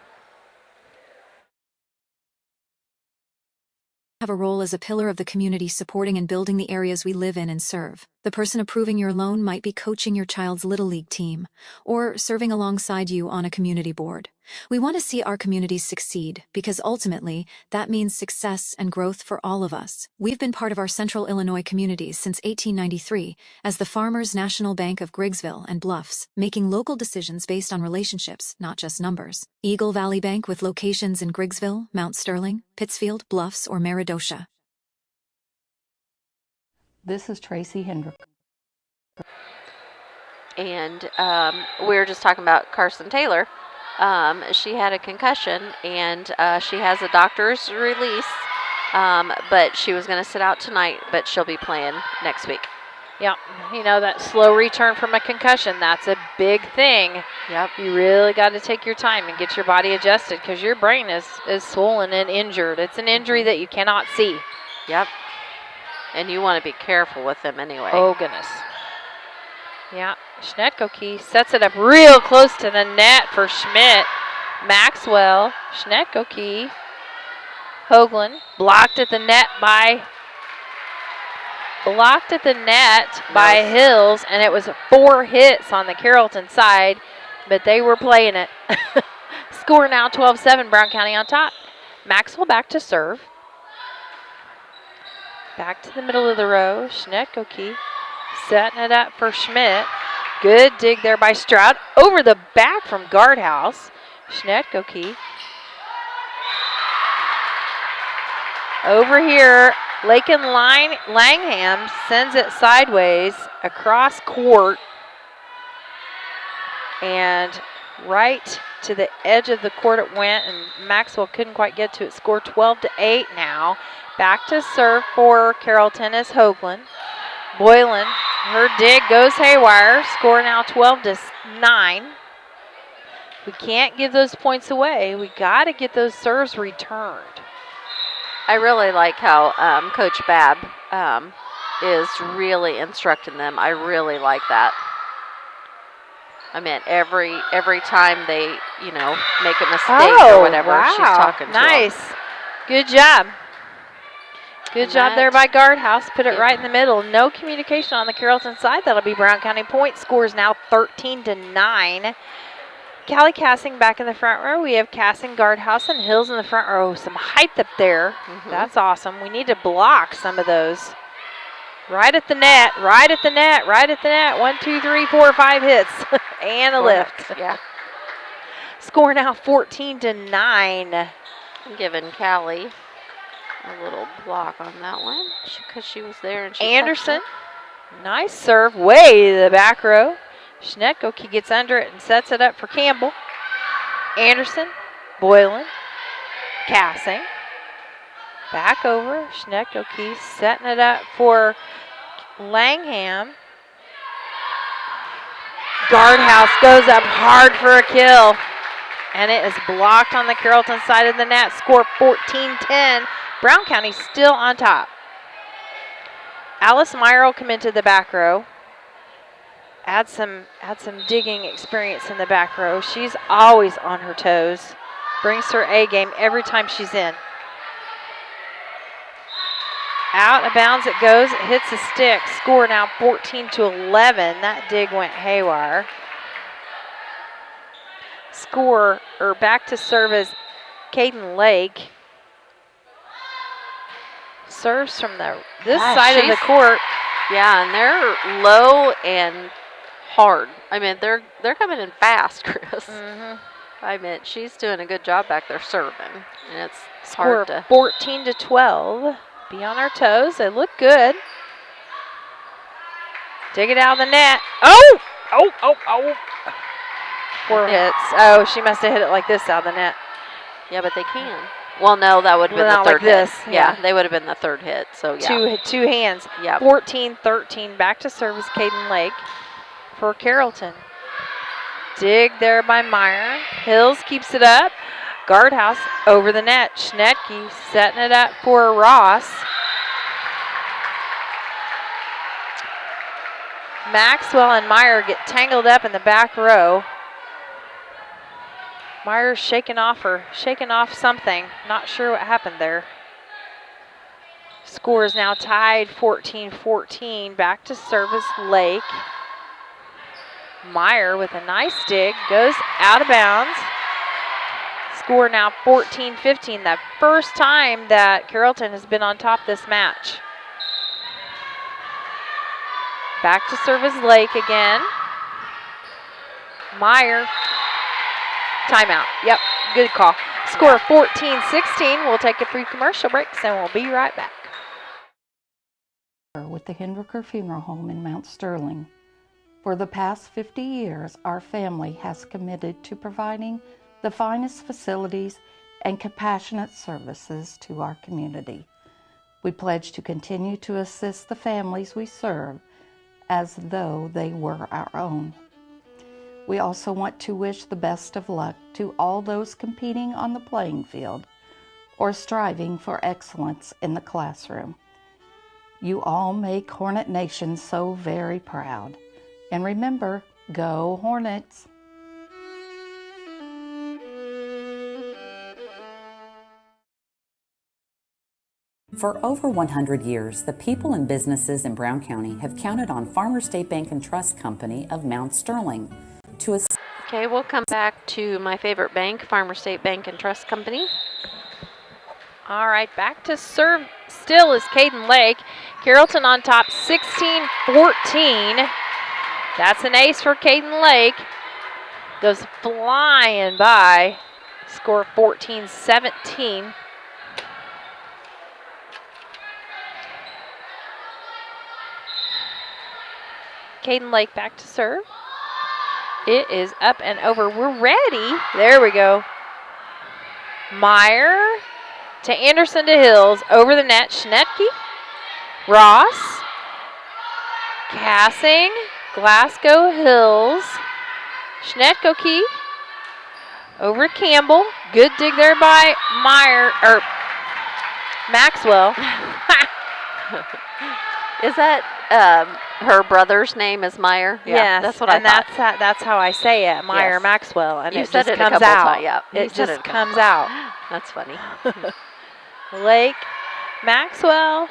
Have a role as a pillar of the community, supporting and building the areas we live in and serve. The person approving your loan might be coaching your child's Little League team or serving alongside you on a community board. We want to see our communities succeed because ultimately that means success and growth for all of us. We've been part of our Central Illinois communities since 1893 as the Farmers National Bank of Griggsville and Bluffs, making local decisions based on relationships, not just numbers. Eagle Valley Bank with locations in Griggsville, Mount Sterling, Pittsfield, Bluffs, or Meridosha. This is Tracy Hendrick. And we were just talking about Carson Taylor. She had a concussion, and she has a doctor's release, but she was going to sit out tonight, but she'll be playing next week. Yep, you know, that slow return from a concussion, that's a big thing. Yep. You really got to take your time and get your body adjusted because your brain is swollen and injured. It's an injury that you cannot see. Yep. And you want to be careful with them anyway. Oh, goodness. Yeah, Schnetko sets it up real close to the net for Schmidt. Maxwell, Schnetko, Hoagland, blocked at the net by Hills, and it was 4 hits on the Carrollton side, but they were playing it. Score now 12-7, Brown County on top. Maxwell back to serve. Back to the middle of the row, Schnetko setting it up for Schmidt. Good dig there by Stroud. Over the back from Guardhouse. Schnetko. Over here, Lakin Langham sends it sideways across court. And right to the edge of the court it went, and Maxwell couldn't quite get to it. Score 12-8 now. Back to serve for Carrollton is Hoagland. Boylan, her dig goes haywire. Score now 12-9. We can't give those points away. We got to get those serves returned. I really like how Coach Babb is really instructing them. I really like that. I mean, every time they, make a mistake or whatever, she's talking to them. Nice. Good job. Good job there by Guardhouse. Put it right in the middle. No communication on the Carrollton side. That'll be Brown County point. Score is now 13-9. Callie Cassing back in the front row. We have Cassing, Guardhouse, and Hills in the front row. Some height up there. That's awesome. We need to block some of those. Right at the net, right at the net, right at the net. 1, 2, 3, 4, 5 hits. And a lift. Yeah. Score now 14-9. I'm giving Callie a little block on that one because she was there and she Anderson, nice serve, way to the back row. Schnetkoke gets under it and sets it up for Campbell. Anderson, Boylan, Cassing. Back over, Schnetkoke setting it up for Langham. Guardhouse goes up hard for a kill. And it is blocked on the Carrollton side of the net. Score 14-10. Brown County still on top. Alice Meyer will come into the back row. Add some digging experience in the back row. She's always on her toes. Brings her A game every time she's in. Out of bounds it goes. It hits the stick. Score now 14-11. That dig went haywire. Back to serve is Caden Lake. Serves from this side of the court. Yeah, and they're low and hard. I mean, they're coming in fast, Chris. I mean, she's doing a good job back there serving, and it's hard to. 14-12. Be on our toes. They look good. Dig it out of the net. Oh! 4 hits. Oh, she must have hit it like this out of the net. Yeah, but they can. Well, no, that would have been the third hit. Yeah, they would have been the third hit. So, yeah. Two hands. Yeah. 14-13. Back to service, Caden Lake for Carrollton. Dig there by Meyer. Hills keeps it up. Guardhouse over the net. Schnetke setting it up for Ross. Maxwell and Meyer get tangled up in the back row. Meyer's shaking off something. Not sure what happened there. Score is now tied 14-14. Back to service Lake. Meyer with a nice dig. Goes out of bounds. Score now 14-15. The first time that Carrollton has been on top this match. Back to service Lake again. Meyer. Timeout. Yep, good call. Score 14-16. We'll take a brief commercial break, and we'll be right back. With the Hendricker Funeral Home in Mount Sterling. For the past 50 years, our family has committed to providing the finest facilities and compassionate services to our community. We pledge to continue to assist the families we serve as though they were our own. We also want to wish the best of luck to all those competing on the playing field or striving for excellence in the classroom. You all make Hornet Nation so very proud. And remember, go Hornets! For over 100 years, the people and businesses in Brown County have counted on Farmers State Bank and Trust Company of Mount Sterling to assist. Okay, we'll come back to my favorite bank, Farmers State Bank and Trust Company. All right, back to serve still is Caden Lake. Carrollton on top 16-14. That's an ace for Caden Lake. Goes flying by. Score 14-17. Caden Lake back to serve. It is up and over. We're ready. There we go. Meyer to Anderson to Hills. Over the net. Schnetke. Ross. Cassing. Glasgow Hills. Schnetkoke. Over Campbell. Good dig there by Meyer. Maxwell. Is that her brother's name is Meyer? Yeah, yes, that's what I thought. That's how I say it, Meyer Yes. Maxwell, and You it said just it a comes couple out. times. Yeah, you it said just it a couple comes times. out. That's funny. Lake, Maxwell,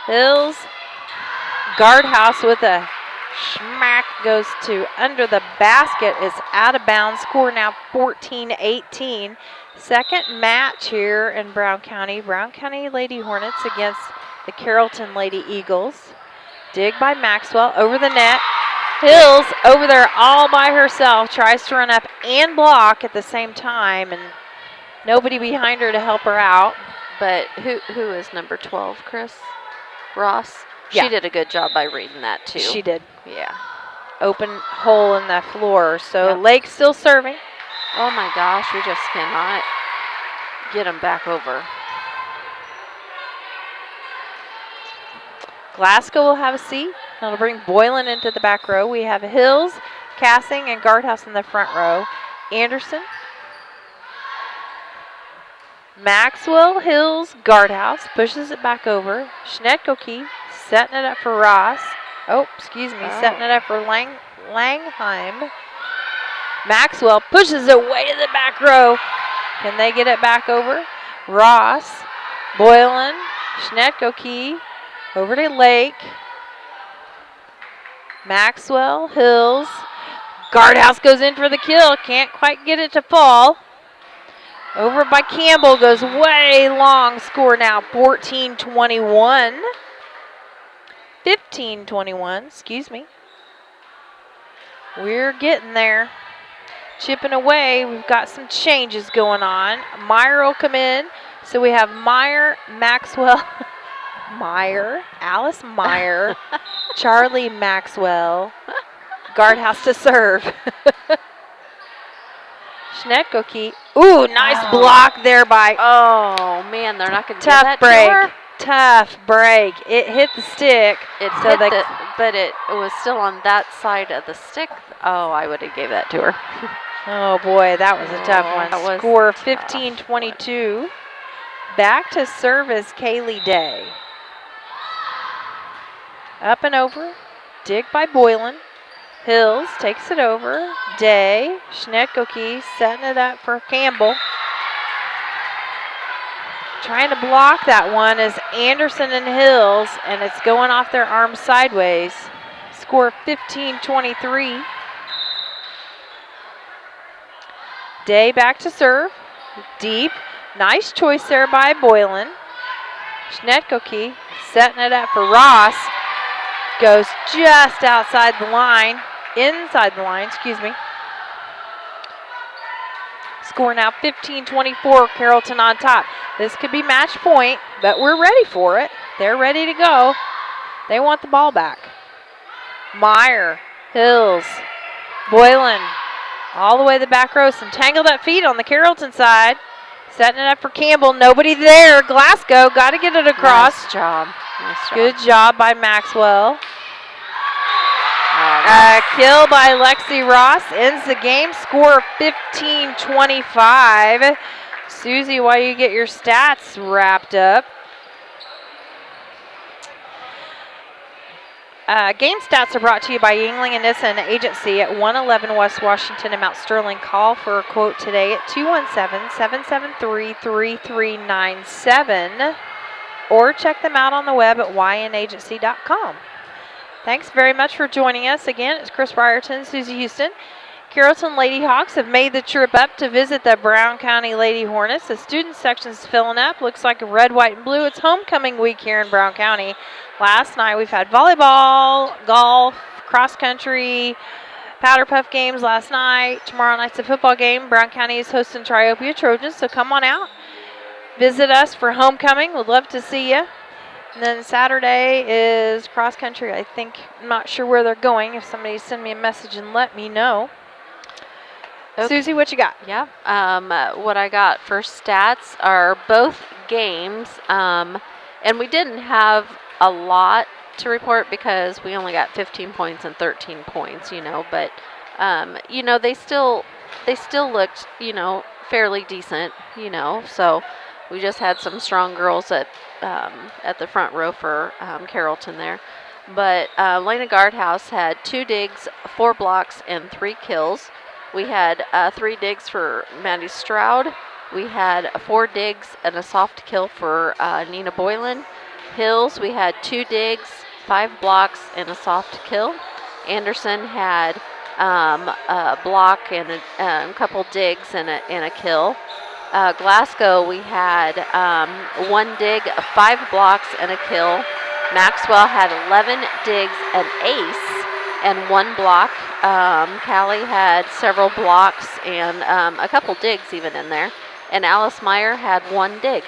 Hills, guardhouse with a smack goes to under the basket. Is out of bounds. Score now 14-18. Second match here in Brown County. Brown County Lady Hornets against the Carrollton Lady Eagles. Dig by Maxwell over the net. Hills over there all by herself. Tries to run up and block at the same time, and nobody behind her to help her out. But who is number 12, Chris? Ross? Yeah. She did a good job by reading that, too. She did. Yeah. Open hole in the floor. So Yep. Lake still serving. Oh, my gosh. We just cannot get them back over. Glasgow will have a seat. That'll bring Boylan into the back row. We have Hills, Cassing, and Guardhouse in the front row. Anderson, Maxwell, Hills, Guardhouse pushes it back over. Schnetkoke setting it up for Ross. Oh, excuse me, setting it up for Langheim. Maxwell pushes it way to the back row. Can they get it back over? Ross, Boylan, Schnetkoke, over to Lake. Maxwell, Hills. Guardhouse goes in for the kill. Can't quite get it to fall. Over by Campbell, goes way long. Score now 14-21. 15-21, excuse me. We're getting there. Chipping away. We've got some changes going on. Meyer will come in. So we have Meyer, Maxwell, Alice Meyer, Charlie Maxwell, Guardhouse to serve. Schnetkoke. Ooh, nice block there by. Oh, man, they're not going to give tough that break. to her? Tough break. It hit the stick. It hit but it was still on that side of the stick. Oh, I would have gave that to her. Oh, boy, that was a tough one. That was Score 15-22. Back to serve is Kaylee Day. Up and over. Dig by Boylan. Hills takes it over. Day. Schnetkoke setting it up for Campbell. Trying to block that one is Anderson and Hills, and it's going off their arms sideways. Score 15-23. Day back to serve. Deep. Nice choice there by Boylan. Schnetkoke setting it up for Ross. Goes just outside the line. Inside the line, excuse me. Score now 15-24, Carrollton on top. This could be match point, but we're ready for it. They're ready to go. They want the ball back. Meyer, Hills, Boylan, all the way to the back row. Some tangled up feet on the Carrollton side. Setting it up for Campbell. Nobody there. Glasgow got to get it across. Nice job. Nice job. Good job by Maxwell. Kill by Lexi Ross ends the game. Score 15-25. Susie, while you get your stats wrapped up. Game stats are brought to you by Yingling and Nissen Agency at 111 West Washington in Mount Sterling. Call for a quote today at 217-773-3397 or check them out on the web at ynagency.com. Thanks very much for joining us. Again, it's Chris Ryerton, Susie Houston. Carrollton Lady Hawks have made the trip up to visit the Brown County Lady Hornets. The student section's filling up. Looks like red, white, and blue. It's homecoming week here in Brown County. Last night we've had volleyball, golf, cross country, powder puff games last night. Tomorrow night's a football game. Brown County is hosting Triopia Trojans, so come on out. Visit us for homecoming. We'd love to see you. And then Saturday is cross country. I'm not sure where they're going. If somebody send me a message and let me know. Okay. Susie, what you got? Yeah. What I got for stats are both games. And we didn't have a lot to report because we only got 15 points and 13 points, but, they still looked, fairly decent, so we just had some strong girls that at the front row for Carrollton there. But Lena Guardhouse had 2 digs, 4 blocks, and 3 kills. We had 3 digs for Maddie Stroud. We had 4 digs and a soft kill for Nina Boylan. Hills, we had 2 digs, 5 blocks, and a soft kill. Anderson had a block and a couple digs and a kill. Glasgow, we had 1 dig, 5 blocks, and a kill. Maxwell had 11 digs, an ace, and 1 block. Callie had several blocks and a couple digs even in there. And Alice Meyer had 1 dig.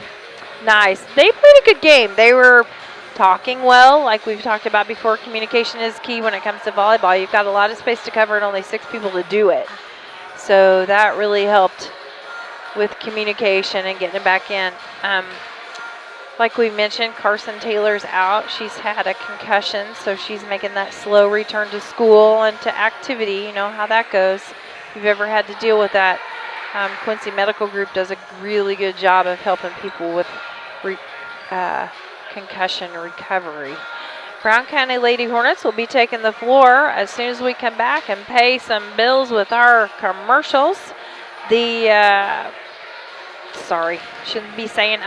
Nice. They played a good game. They were talking well. Like we've talked about before, communication is key when it comes to volleyball. You've got a lot of space to cover and only 6 people to do it. So that really helped with communication and getting it back in. Like we mentioned, Carson Taylor's out. She's had a concussion, so she's making that slow return to school and to activity. You know how that goes. If you've ever had to deal with that, Quincy Medical Group does a really good job of helping people with concussion recovery. Brown County Lady Hornets will be taking the floor as soon as we come back and pay some bills with our commercials. Shouldn't be saying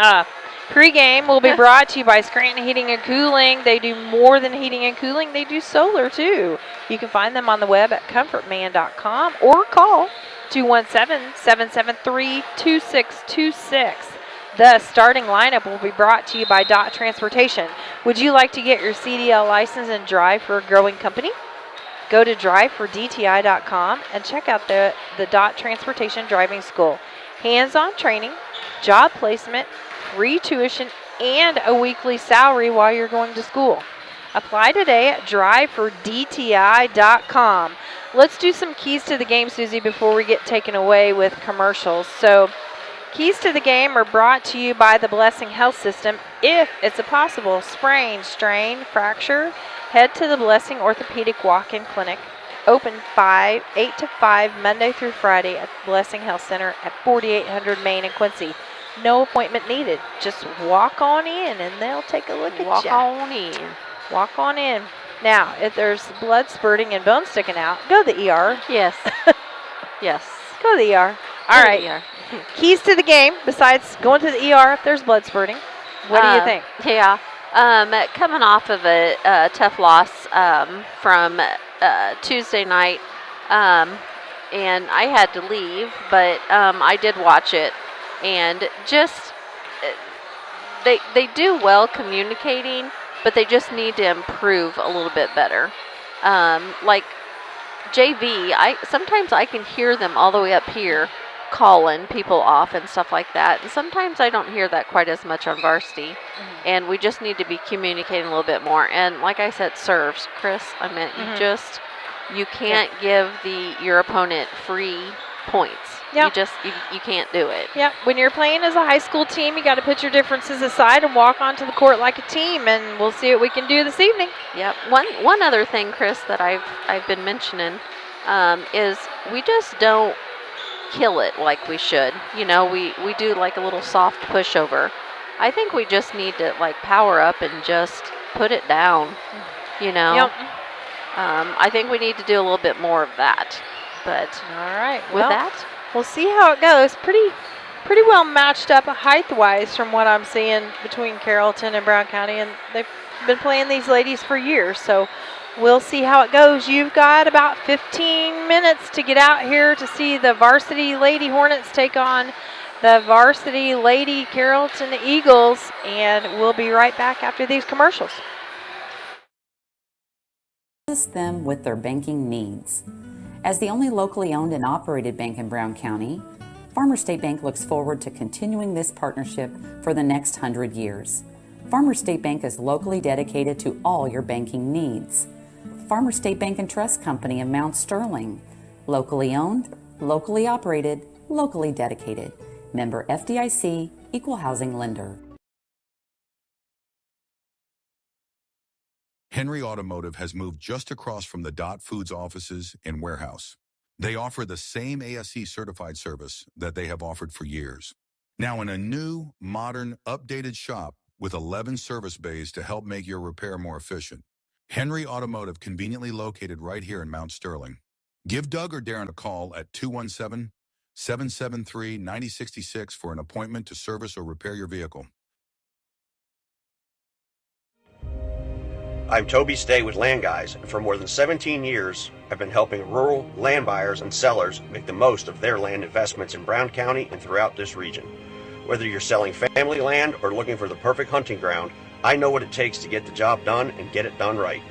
Pre-game will be brought to you by Scranton Heating and Cooling. They do more than heating and cooling. They do solar, too. You can find them on the web at comfortman.com or call 217-773-2626. The starting lineup will be brought to you by Dot Transportation. Would you like to get your CDL license and drive for a growing company? Go to drivefordti.com and check out the Dot Transportation Driving School. Hands-on training, job placement, free tuition, and a weekly salary while you're going to school. Apply today at drivefordti.com. Let's do some keys to the game, Susie, before we get taken away with commercials. So, keys to the game are brought to you by the Blessing Health System. If it's a possible sprain, strain, fracture, head to the Blessing Orthopedic Walk-In Clinic. Open 8 to 5 Monday through Friday at Blessing Health Center at 4800 Main in Quincy. No appointment needed. Just walk on in and they'll take a look at you. Walk on in. Walk on in. Now, if there's blood spurting and bone sticking out, go to the ER. Yes. Yes. Go to the ER. All right. Keys to the game, besides going to the ER if there's blood spurting. What do you think? Yeah. Coming off of a tough loss from Tuesday night, and I had to leave, but I did watch it, and just they do well communicating, but they just need to improve a little bit better. Like JV, sometimes I can hear them all the way up here calling people off and stuff like that. And sometimes I don't hear that quite as much on varsity. Mm-hmm. And we just need to be communicating a little bit more. And like I said, serves, Chris, I meant you can't give your opponent free points. Yep. You can't do it. Yep. When you're playing as a high school team, you got to put your differences aside and walk onto the court like a team, and we'll see what we can do this evening. Yep. One other thing, Chris, that I've been mentioning is we just don't kill it like we should. You know, we do like a little soft pushover. I think we just need to like power up and just put it down. You know. Yep. I think we need to do a little bit more of that. But all right, with that, we'll see how it goes. Pretty well matched up height-wise from what I'm seeing between Carrollton and Brown County, and they've been playing these ladies for years. So we'll see how it goes. You've got about 15 minutes to get out here to see the Varsity Lady Hornets take on the Varsity Lady Carrollton Eagles, and we'll be right back after these commercials. Assist them with their banking needs. As the only locally owned and operated bank in Brown County, Farmers State Bank looks forward to continuing this partnership for the next 100 years. Farmers State Bank is locally dedicated to all your banking needs. Farmers State Bank and Trust Company of Mount Sterling, locally owned, locally operated, locally dedicated. Member FDIC, Equal Housing Lender. Henry Automotive has moved just across from the Dot Foods offices and warehouse. They offer the same ASE certified service that they have offered for years. Now in a new, modern, updated shop with 11 service bays to help make your repair more efficient. Henry Automotive, conveniently located right here in Mount Sterling. Give Doug or Darren a call at 217-773-9066 for an appointment to service or repair your vehicle. I'm Toby Stay with Land Guys, and for more than 17 years, I've been helping rural land buyers and sellers make the most of their land investments in Brown County and throughout this region. Whether you're selling family land or looking for the perfect hunting ground, I know what it takes to get the job done and get it done right.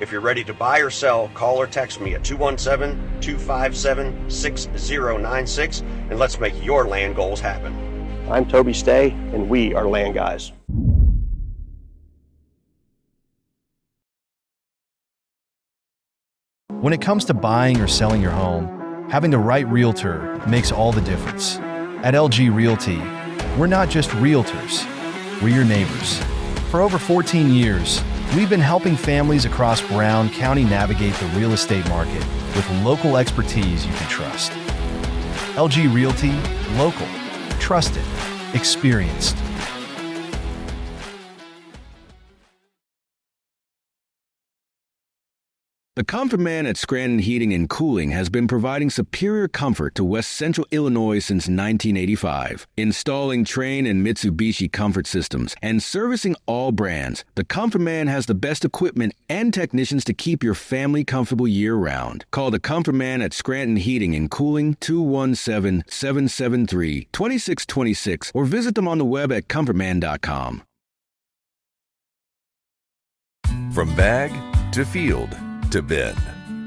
If you're ready to buy or sell, call or text me at 217-257-6096, and let's make your land goals happen. I'm Toby Stay, and we are Land Guys. When it comes to buying or selling your home, having the right realtor makes all the difference. At LG Realty, we're not just realtors, we're your neighbors. For over 14 years, we've been helping families across Brown County navigate the real estate market with local expertise you can trust. LG Realty, local, trusted, experienced. The Comfort Man at Scranton Heating and Cooling has been providing superior comfort to West Central Illinois since 1985. Installing Trane and Mitsubishi comfort systems and servicing all brands, the Comfort Man has the best equipment and technicians to keep your family comfortable year-round. Call the Comfort Man at Scranton Heating and Cooling 217-773-2626 or visit them on the web at comfortman.com. From bag to field to bin,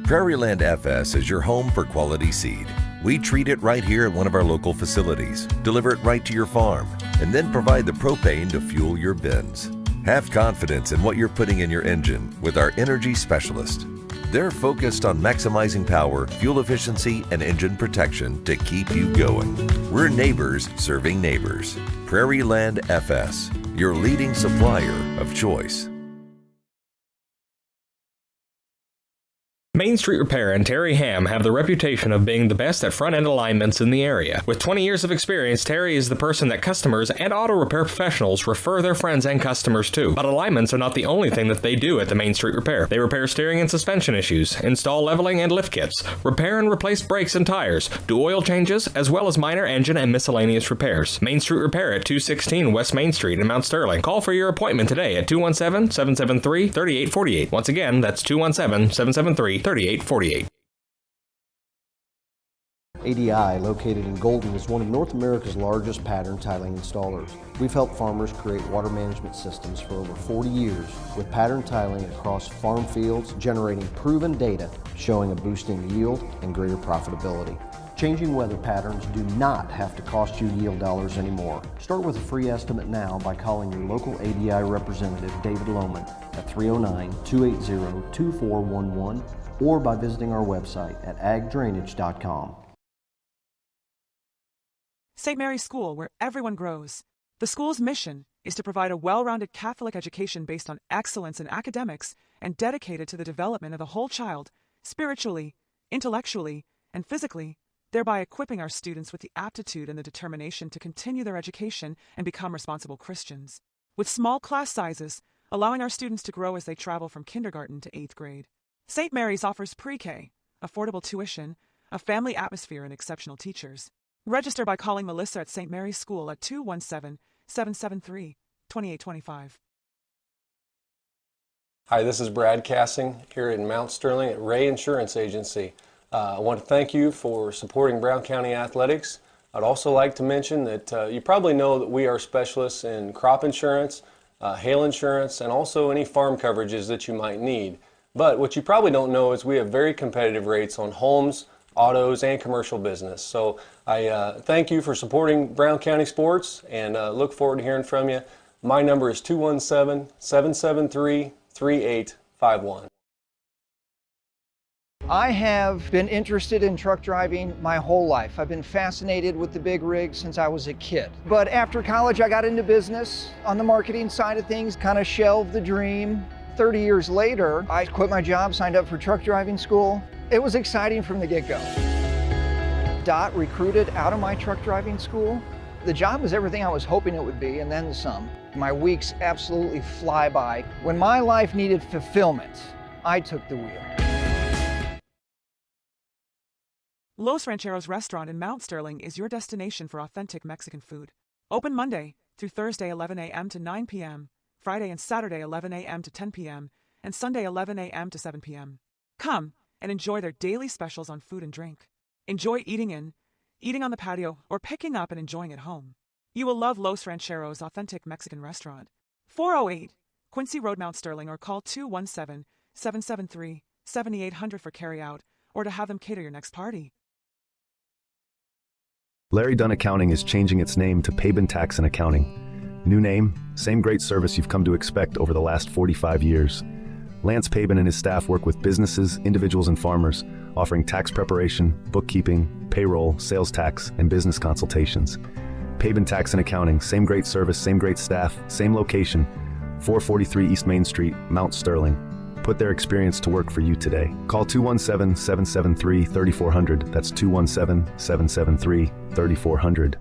Prairieland FS is your home for quality seed. We treat it right here at one of our local facilities, deliver it right to your farm, and then provide the propane to fuel your bins. Have confidence in what you're putting in your engine with our energy specialist. They're focused on maximizing power, fuel efficiency, and engine protection to keep you going. We're neighbors serving neighbors. Prairieland FS, your leading supplier of choice. Main Street Repair and Terry Ham have the reputation of being the best at front-end alignments in the area. With 20 years of experience, Terry is the person that customers and auto repair professionals refer their friends and customers to. But alignments are not the only thing that they do at the Main Street Repair. They repair steering and suspension issues, install leveling and lift kits, repair and replace brakes and tires, do oil changes, as well as minor engine and miscellaneous repairs. Main Street Repair at 216 West Main Street in Mount Sterling. Call for your appointment today at 217-773-3848. Once again, that's 217-773-3848. ADI, located in Golden, is one of North America's largest pattern tiling installers. We've helped farmers create water management systems for over 40 years with pattern tiling across farm fields, generating proven data showing a boost in yield and greater profitability. Changing weather patterns do not have to cost you yield dollars anymore. Start with a free estimate now by calling your local ADI representative, David Lohman, at 309-280-2411 or by visiting our website at agdrainage.com. St. Mary's School, where everyone grows. The school's mission is to provide a well-rounded Catholic education based on excellence in academics and dedicated to the development of the whole child, spiritually, intellectually, and physically, thereby equipping our students with the aptitude and the determination to continue their education and become responsible Christians. With small class sizes, allowing our students to grow as they travel from kindergarten to 8th grade. St. Mary's offers pre-K, affordable tuition, a family atmosphere, and exceptional teachers. Register by calling Melissa at St. Mary's School at 217-773-2825. Hi, this is Brad Cassing here in Mount Sterling at Ray Insurance Agency. I want to thank you for supporting Brown County Athletics. I'd also like to mention that you probably know that we are specialists in crop insurance, hail insurance, and also any farm coverages that you might need. But what you probably don't know is we have very competitive rates on homes, autos, and commercial business. So I thank you for supporting Brown County sports and look forward to hearing from you. My number is 217-773-3851. I have been interested in truck driving my whole life. I've been fascinated with the big rigs since I was a kid. But after college, I got into business on the marketing side of things, kind of shelved the dream. 30 years later, I quit my job, signed up for truck driving school. It was exciting from the get-go. DOT recruited out of my truck driving school. The job was everything I was hoping it would be, and then some. My weeks absolutely fly by. When my life needed fulfillment, I took the wheel. Los Rancheros Restaurant in Mount Sterling is your destination for authentic Mexican food. Open Monday through Thursday 11 a.m. to 9 p.m., Friday and Saturday 11 a.m. to 10 p.m., and Sunday 11 a.m. to 7 p.m. Come and enjoy their daily specials on food and drink. Enjoy eating on the patio, or picking up and enjoying at home. You will love Los Rancheros' authentic Mexican restaurant. 408 Quincy Road, Mount Sterling, or call 217-773-7800 for carryout or to have them cater your next party. Larry Dunn Accounting is changing its name to Pabin Tax and Accounting. New name, same great service you've come to expect over the last 45 years. Lance Pabin and his staff work with businesses, individuals, and farmers, offering tax preparation, bookkeeping, payroll, sales tax, and business consultations. Pabin Tax and Accounting, same great service, same great staff, same location, 443 East Main Street, Mount Sterling. Put their experience to work for you today. Call 217-773-3400. That's 217-773-3400.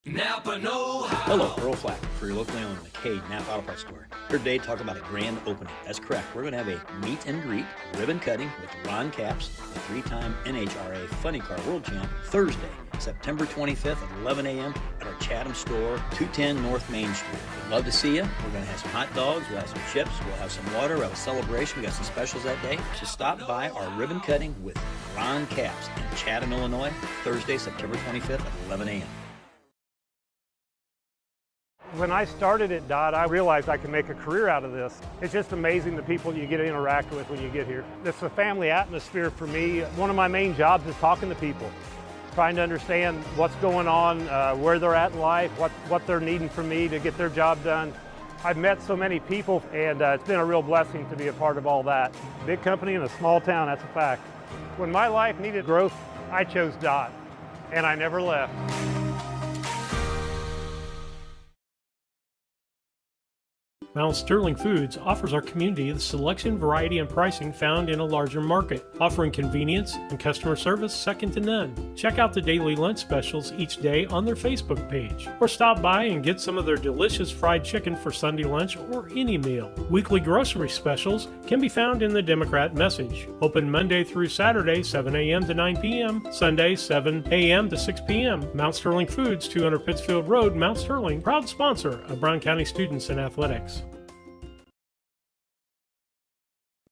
Napa Know How. Hello, Earl Flack for your locally owned McCade Napa Auto Parts store. Here today to talk about a grand opening. That's correct. We're going to have a meet and greet ribbon cutting with Ron Capps, the three-time NHRA Funny Car World Champ, Thursday, September 25th at 11 a.m. at our Chatham store, 210 North Main Street. We'd love to see you. We're going to have some hot dogs. We'll have some chips. We'll have some water. We'll have a celebration. We got some specials that day. So stop by our ribbon cutting with Ron Capps in Chatham, Illinois, Thursday, September 25th at 11 a.m. When I started at DOT, I realized I could make a career out of this. It's just amazing the people you get to interact with when you get here. It's a family atmosphere for me. One of my main jobs is talking to people, trying to understand what's going on, where they're at in life, what they're needing from me to get their job done. I've met so many people, and it's been a real blessing to be a part of all that. Big company in a small town, that's a fact. When my life needed growth, I chose DOT, and I never left. Mount Sterling Foods offers our community the selection, variety, and pricing found in a larger market, offering convenience and customer service second to none. Check out the daily lunch specials each day on their Facebook page, or stop by and get some of their delicious fried chicken for Sunday lunch or any meal. Weekly grocery specials can be found in the Democrat Message. Open Monday through Saturday, 7 a.m. to 9 p.m., Sunday, 7 a.m. to 6 p.m. Mount Sterling Foods, 200 Pittsfield Road, Mount Sterling, proud sponsor of Brown County students in athletics.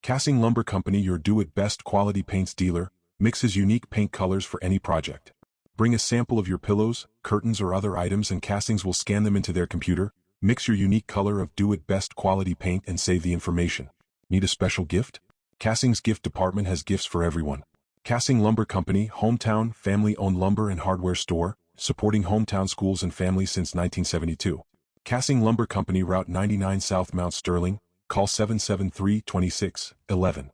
Cassing Lumber Company, your do-it-best quality paints dealer, mixes unique paint colors for any project. Bring a sample of your pillows, curtains, or other items and Castings will scan them into their computer. Mix your unique color of do-it-best quality paint and save the information. Need a special gift? Castings gift department has gifts for everyone. Cassing Lumber Company, hometown, family-owned lumber and hardware store, supporting hometown schools and families since 1972. Cassing Lumber Company, Route 99 South, Mount Sterling. Call 773-2611.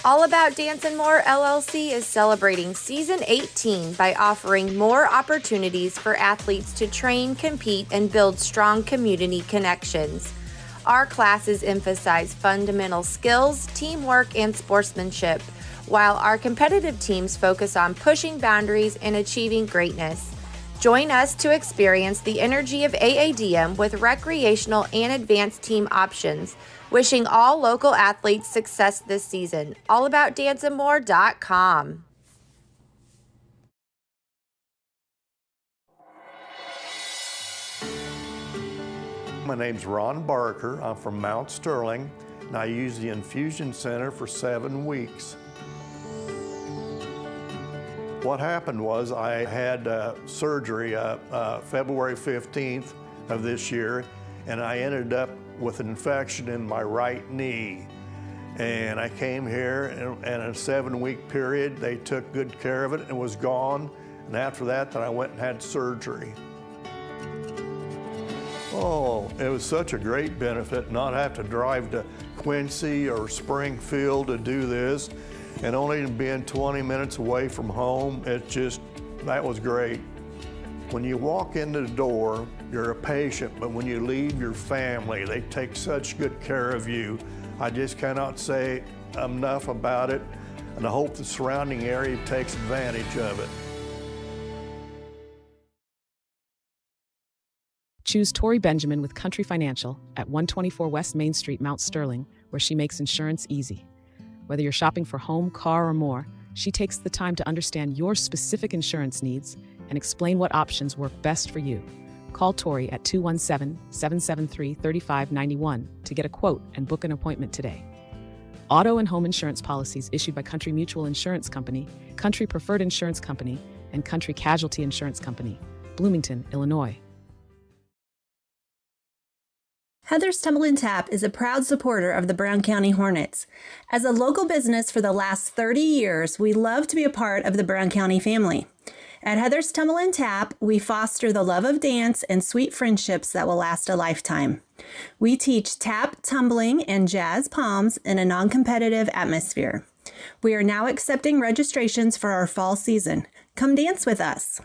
All About Dance and More LLC is celebrating season 18 by offering more opportunities for athletes to train, compete, and build strong community connections. Our classes emphasize fundamental skills, teamwork, and sportsmanship, while our competitive teams focus on pushing boundaries and achieving greatness. Join us to experience the energy of AADM with recreational and advanced team options. Wishing all local athletes success this season. AllAboutDanceandMore.com. My name's Ron Barker. I'm from Mount Sterling, and I used the infusion center for 7 weeks. What happened was I had surgery February 15th of this year, and I ended up with an infection in my right knee. And I came here, and in a 7-week period, they took good care of it and it was gone. And after that, then I went and had surgery. Oh, it was such a great benefit not have to drive to Quincy or Springfield to do this, and only being 20 minutes away from home. That was great. When you walk into the door, you're a patient, but when you leave your family, they take such good care of you. I just cannot say enough about it, and I hope the surrounding area takes advantage of it. Choose Tori Benjamin with Country Financial at 124 West Main Street, Mount Sterling, where she makes insurance easy. Whether you're shopping for home, car, or more, she takes the time to understand your specific insurance needs and explain what options work best for you. Call Tori at 217-773-3591 to get a quote and book an appointment today. Auto and home insurance policies issued by Country Mutual Insurance Company, Country Preferred Insurance Company, and Country Casualty Insurance Company, Bloomington, Illinois. Heather's Tumble and Tap is a proud supporter of the Brown County Hornets. As a local business for the last 30 years, we love to be a part of the Brown County family. At Heather's Tumble and Tap, we foster the love of dance and sweet friendships that will last a lifetime. We teach tap, tumbling, and jazz palms in a non-competitive atmosphere. We are now accepting registrations for our fall season. Come dance with us.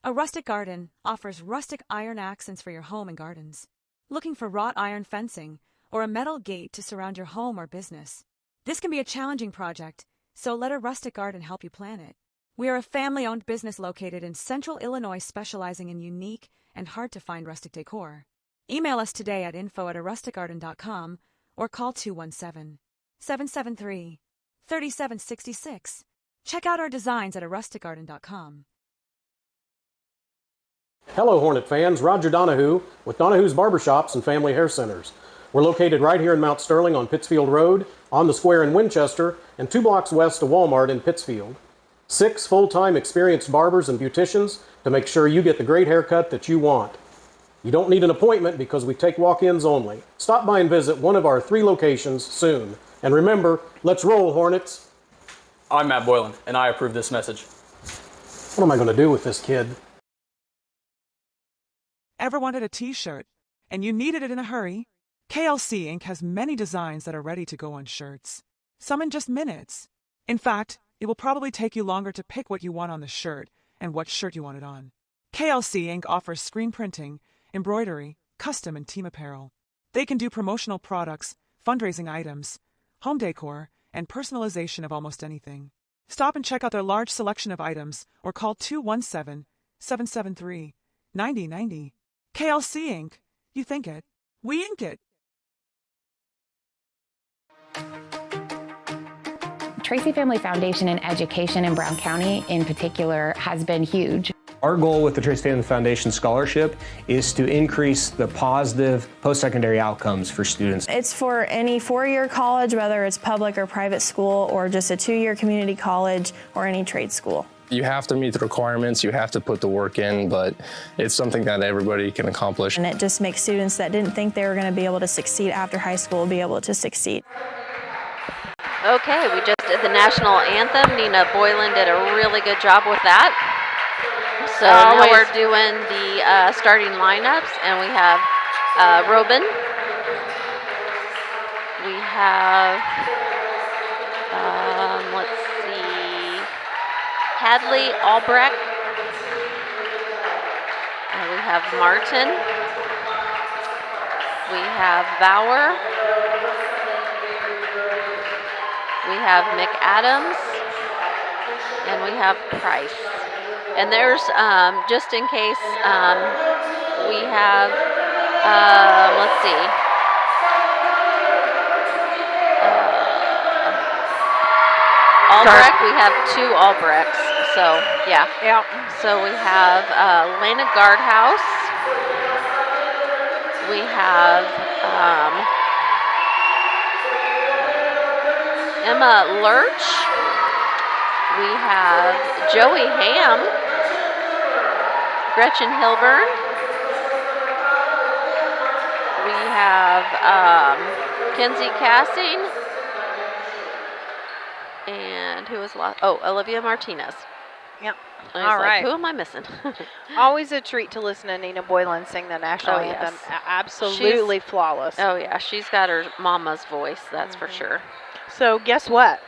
A Rustic Garden offers rustic iron accents for your home and gardens. Looking for wrought iron fencing or a metal gate to surround your home or business? This can be a challenging project, so let a Rustic Garden help you plan it. We are a family-owned business located in Central Illinois specializing in unique and hard-to-find rustic decor. Email us today at info@arusticgarden.com or call 217-773-3766. Check out our designs at arusticgarden.com. Hello, Hornet fans. Roger Donahue with Donahue's Barbershops and Family Hair Centers. We're located right here in Mount Sterling on Pittsfield Road, on the square in Winchester, and 2 blocks west of Walmart in Pittsfield. 6 full-time experienced barbers and beauticians to make sure you get the great haircut that you want. You don't need an appointment because we take walk-ins only. Stop by and visit one of our 3 locations soon. And remember, let's roll, Hornets. I'm Matt Boylan, and I approve this message. What am I going to do with this kid? Ever wanted a t-shirt and you needed it in a hurry? KLC Inc. has many designs that are ready to go on shirts. Some in just minutes. In fact, it will probably take you longer to pick what you want on the shirt and what shirt you want it on. KLC Inc. offers screen printing, embroidery, custom and team apparel. They can do promotional products, fundraising items, home decor, and personalization of almost anything. Stop and check out their large selection of items or call 217-773-9090. KLC Inc. You think it. We ink it. Tracy Family Foundation and education in Brown County in particular has been huge. Our goal with the Tracy Family Foundation Scholarship is to increase the positive post-secondary outcomes for students. It's for any 4-year college, whether it's public or private school, or just a 2-year community college or any trade school. You have to meet the requirements, you have to put the work in, but it's something that everybody can accomplish. And it just makes students that didn't think they were going to be able to succeed after high school be able to succeed. Okay, we just did the national anthem. Nina Boylan did a really good job with that. So now we're doing the starting lineups, and we have Robin. We have, let's see, Hadley Albrecht. And we have Martin. We have Bauer. We have McAdams, and we have Price. And there's, just in case, we have, let's see, Albrecht, we have 2 Albrechts, so, yeah. So we have Lena Guardhouse, we have Emma Lurch, we have Joey Ham, Gretchen Hilburn, we have Kenzie Cassing, and who was last? Oh, Olivia Martinez. Yep. All right. Who am I missing? Always a treat to listen to Nina Boylan sing the national anthem. Absolutely flawless. Oh, yeah. She's got her mama's voice, that's for sure. So guess what?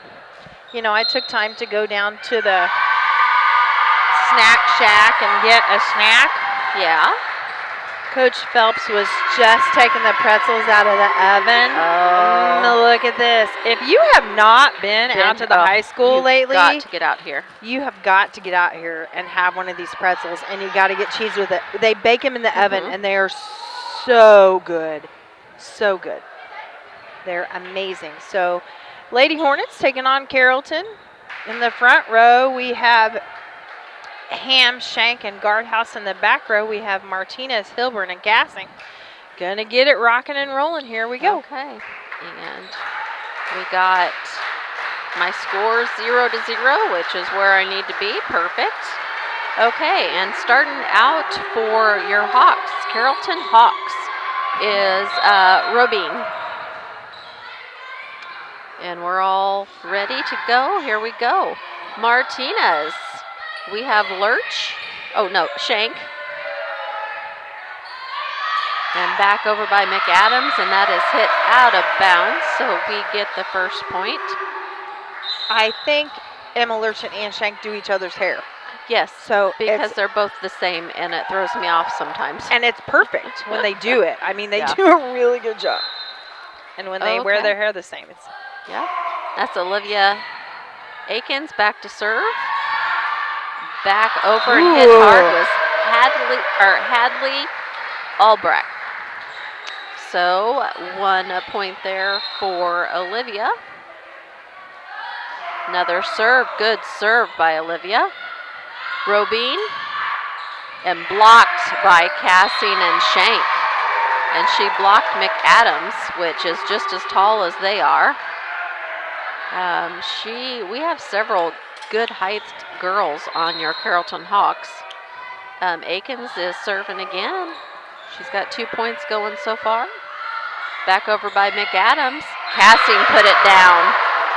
You know, I took time to go down to the snack shack and get a snack. Yeah. Coach Phelps was just taking the pretzels out of the oven. Look at this. If you have not been out to the high school lately, you've got to get out here. You have got to get out here and have one of these pretzels, and you got to get cheese with it. They bake them in the oven, and they are so good. So good. They're amazing. So, Lady Hornets taking on Carrollton. In the front row, we have Ham, Shank, and Guardhouse. In the back row, we have Martinez, Hilburn, and Gassing. Gonna get it rocking and rolling. Here we go. Okay. And we got my score 0-0, which is where I need to be. Perfect. Okay, and starting out for your Hawks, Carrollton Hawks, is Robin. And we're all ready to go. Here we go. Martinez. We have Lurch. Oh, no, Shank. And back over by McAdams, and that is hit out of bounds, so we get the first point. I think Emma Lurch and Ann Shank do each other's hair. Yes, so because they're both the same, and it throws me off sometimes. And it's perfect when they do it. I mean, they do a really good job. And when they wear their hair the same. Yeah, that's Olivia Akins back to serve. Back over and hit hard was Hadley Albrecht. So 1 point there for Olivia. Another serve, good serve by Olivia. Robin, and blocked by Cassing and Shank. And she blocked McAdams, which is just as tall as they are. We have several good height girls on your Carrollton Hawks. Akins is serving again. She's got 2 points going so far. Back over by McAdams. Cassing put it down.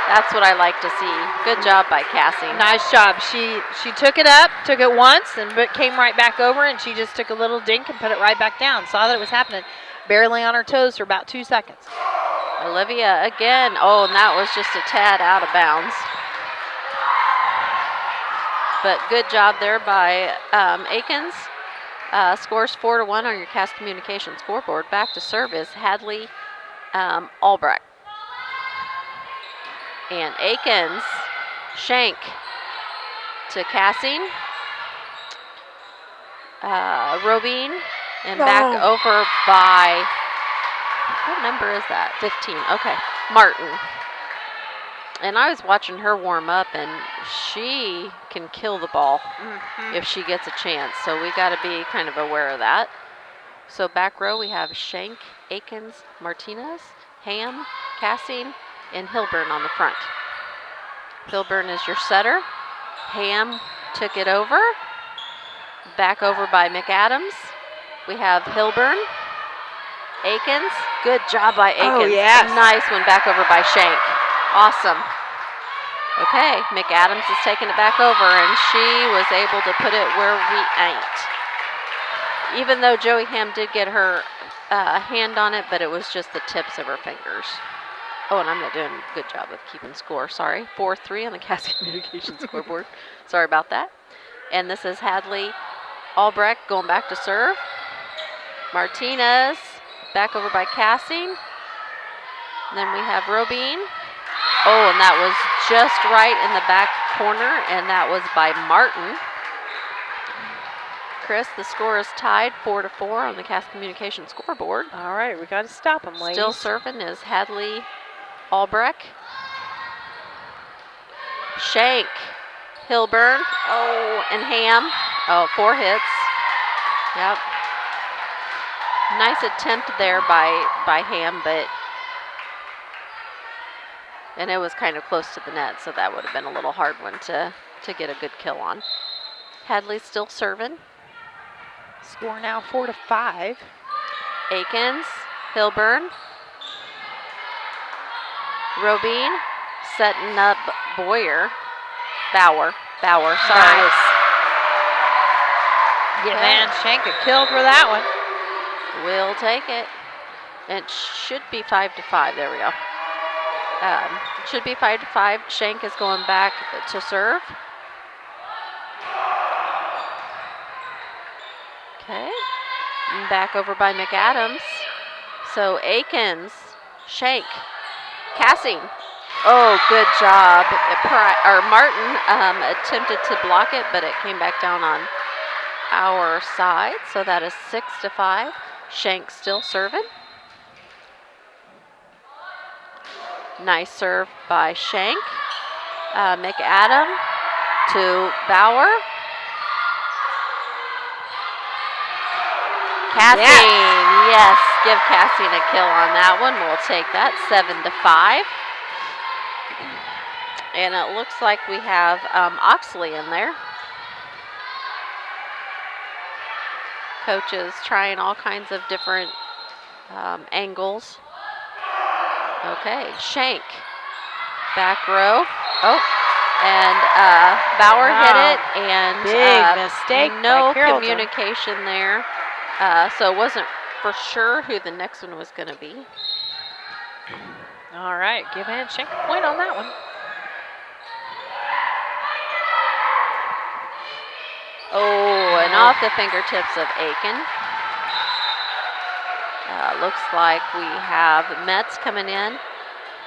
That's what I like to see. Good job by Cassing. Nice job. She took it up, took it once, and came right back over, and she just took a little dink and put it right back down. Saw that it was happening. Barely on her toes for about 2 seconds. Olivia again. Oh, and that was just a tad out of bounds. But good job there by Akins. Scores 4-1 on your Cass Communications scoreboard. Back to serve is Hadley Albrecht. And Akins, Shank to Cassing. Robin, and back over by, what number is that? 15, okay, Martin. And I was watching her warm up, and she can kill the ball if she gets a chance. So we got to be kind of aware of that. So back row, we have Shank, Akins, Martinez, Ham, Cassing, and Hilburn on the front. Hilburn is your setter. Ham took it over. Back over by McAdams. We have Hilburn. Akins. Good job by Akins. Oh, yes. Nice one back over by Shank. Awesome. Okay, McAdams is taking it back over, and she was able to put it where we ain't. Even though Joey Ham did get her hand on it, but it was just the tips of her fingers. Oh, and I'm not doing a good job of keeping score. Sorry. 4-3 on the Cass Communications scoreboard. Sorry about that. And this is Hadley Albrecht going back to serve. Martinez back over by Cassing. And then we have Robin. Oh, and that was just right in the back corner, and that was by Martin. Chris, the score is tied 4-4 on the Cass Communications scoreboard. All right, we got to stop them, ladies. Still serving is Hadley Albrecht. Shank, Hilburn, oh, and Ham. Oh, 4 hits. Yep. Nice attempt there by Ham, but and it was kind of close to the net, so that would have been a little hard one to get a good kill on. Hadley's still serving. Score now 4-5. Akins, Hilburn, Robin, setting up Bauer, sorry. Nice. Yeah, man, Shank a kill for that one. We'll take it. It should be 5-5. There we go. It should be 5-5. Shank is going back to serve. Okay. And back over by McAdams. So Akins, Shank, Cassing. Oh, good job. Martin attempted to block it, but it came back down on our side. So that is 6-5. Shank still serving. Nice serve by Shank. McAdam to Bauer. Cassing, yes, give Cassing a kill on that one. We'll take that, 7-5. And it looks like we have Oxley in there. Coaches trying all kinds of different angles. Okay, Shank, back row. Oh, and Bauer hit it, and big mistake. No by Carrollton. communication there. So it wasn't for sure who the next one was going to be. All right, give Ann Shank a point on that one. Oh, and off the fingertips of Aiken. Looks like we have Metz coming in.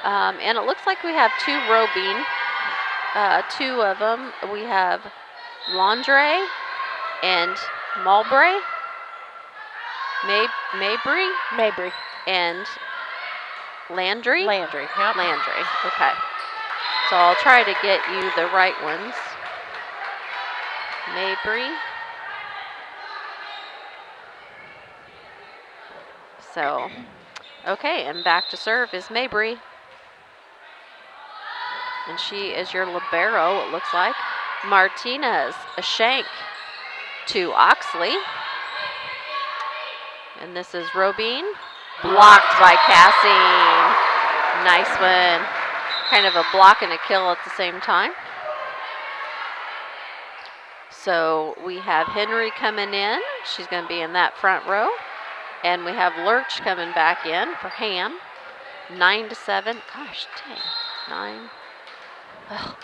And it looks like we have 2 Robine. 2 of them. We have Landre and Mulbray. Mabry. And Landry? Landry, yep. Landry, okay. So I'll try to get you the right ones. Mabry. So, okay, and back to serve is Mabry. And she is your libero, it looks like. Martinez, a Shank to Oxley. And this is Robine. Blocked by Cassing. Nice one. Kind of a block and a kill at the same time. So we have Henry coming in. She's going to be in that front row. And we have Lurch coming back in for Ham. 9-7. Gosh, dang. 9. Oh,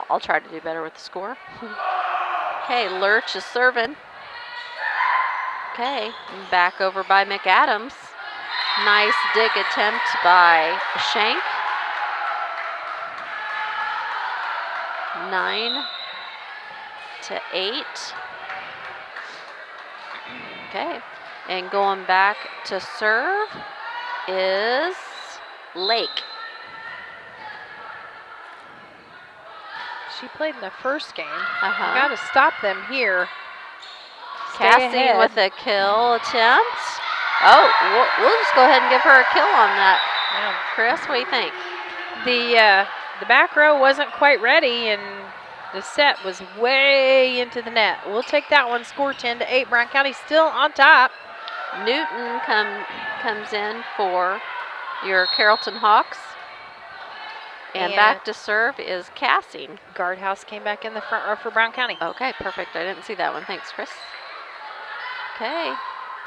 I'll try to do better with the score. Okay, Lurch is serving. Okay, back over by McAdams. Nice dig attempt by Shank. 9-8. Okay, and going back to serve is Lake. She played in the first game. Got to stop them here. Casting with a kill attempt. Oh, we'll just go ahead and give her a kill on that. Yeah. Chris, what do you think? The back row wasn't quite ready, and the set was way into the net. We'll take that one. Score 10-8. Brown County still on top. Newton comes in for your Carrollton Hawks. And back to serve is Cassing. Guardhouse came back in the front row for Brown County. Okay, perfect. I didn't see that one. Thanks, Chris. Okay.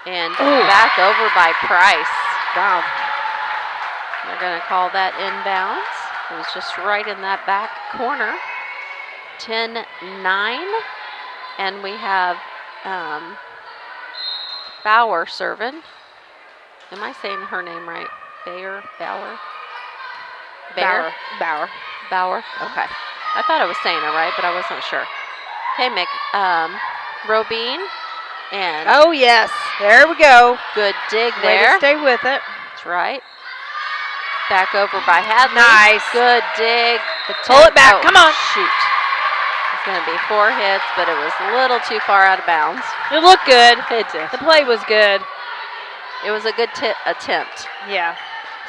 And back over by Price. Wow. They're going to call that inbounds. It was just right in that back corner. 10-9. And we have Bauer serving. Am I saying her name right? Bauer? Bauer. Okay. I thought I was saying it right, but I wasn't sure. Okay, Robine. And oh, yes. There we go. Good dig Way there. to stay with it. That's right. Back over by Hadley. Nice. Good dig. Pull it back. Oh, come on. Shoot. It's going to be 4 hits, but it was a little too far out of bounds. It looked good. It did. The play was good. It was a good attempt. Yeah.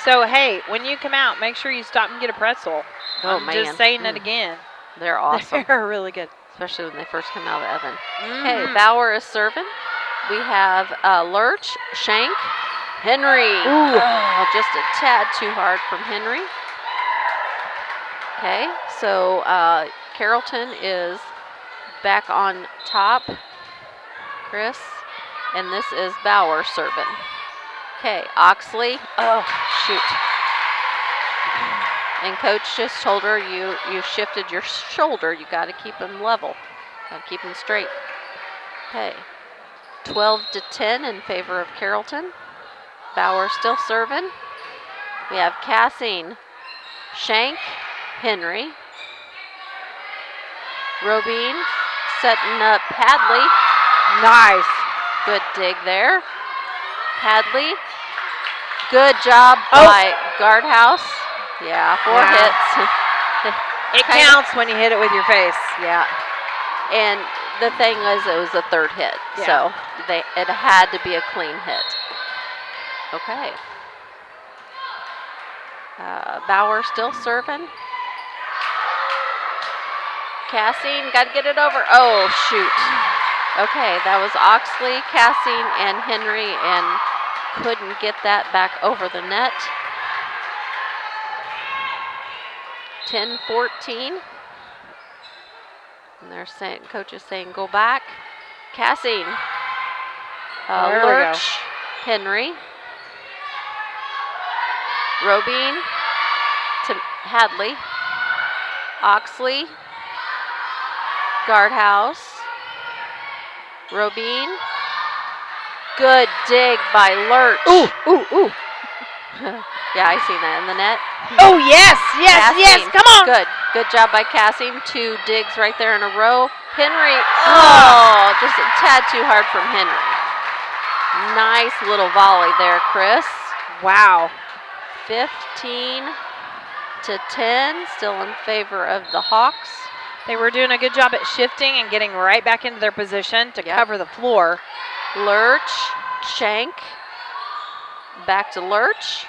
So, hey, when you come out, make sure you stop and get a pretzel. Oh, I'm man. just saying it again. They're awesome. They're really good. Especially when they first come out of the oven. Okay, Bauer is serving. We have Lurch, Shank, Henry. Oh, just a tad too hard from Henry. Okay, so Carrollton is back on top. Chris. And this is Bauer serving. Okay, Oxley. Oh, shoot. And coach just told her you shifted your shoulder. You got to keep him level. Got to keep him straight. Okay. 12-10 in favor of Carrollton. Bauer still serving. We have Cassing, Shank, Henry. Robine setting up Hadley. Nice. Good dig there. Hadley. Good job by Guardhouse. Yeah, 4 hits. It counts when you hit it with your face. Yeah. And the thing is, it was the 3rd hit, so it had to be a clean hit. Okay. Bauer still serving. Cassing, got to get it over. Oh, shoot. Okay, that was Oxley, Cassing, and Henry, and couldn't get that back over the net. 10-14. And they're saying, coach is saying, go back. Cassing. Lurch, Henry. Robine to Hadley. Oxley. Guardhouse. Robine. Good dig by Lurch. Ooh. Yeah, I seen that in the net. Oh, yes, Cassing. come on. Good job by Cassing. 2 digs right there in a row. Henry, just a tad too hard from Henry. Nice little volley there, Chris. Wow. 15-10, still in favor of the Hawks. They were doing a good job at shifting and getting right back into their position to cover the floor. Lurch, Shank, back to Lurch.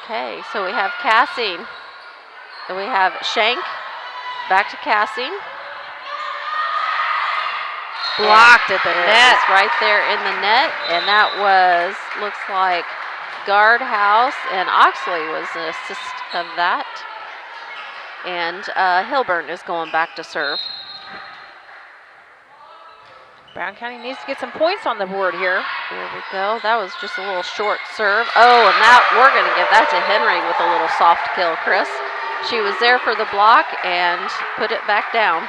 Okay, so we have Cassing. Then we have Shank, back to Cassing. Blocked at the net. Right there in the net, and that looks like Guardhouse, and Oxley was an assist of that. And Hilburn is going back to serve. Brown County needs to get some points on the board here. There we go. That was just a little short serve. Oh, and that we're going to give that to Henry with a little soft kill, Chris. She was there for the block and put it back down.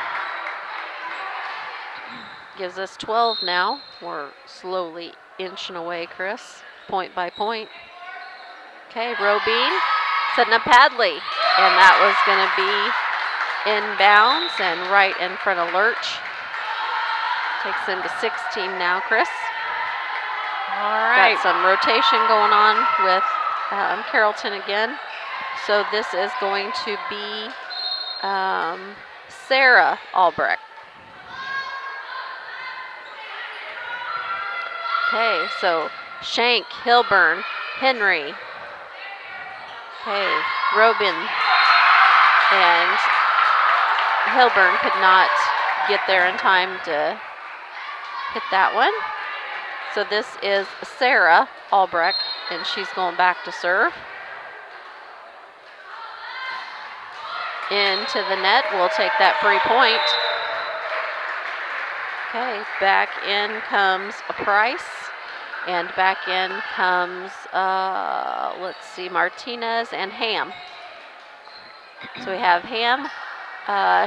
Gives us 12 now. We're slowly inching away, Chris, point by point. Okay, Robine setting up Hadley, and that was going to be inbounds and right in front of Lurch. Takes them to 16 now, Chris. All right. Got some rotation going on with Carrollton again. So this is going to be Sarah Albrecht. Okay, so Shank, Hilburn, Henry. Okay, Robin and Hilburn could not get there in time to hit that one. So this is Sarah Albrecht, and she's going back to serve. Into the net, we'll take that free point. Okay, back in comes a Price, and back in comes, let's see, Martinez and Ham. So we have Ham,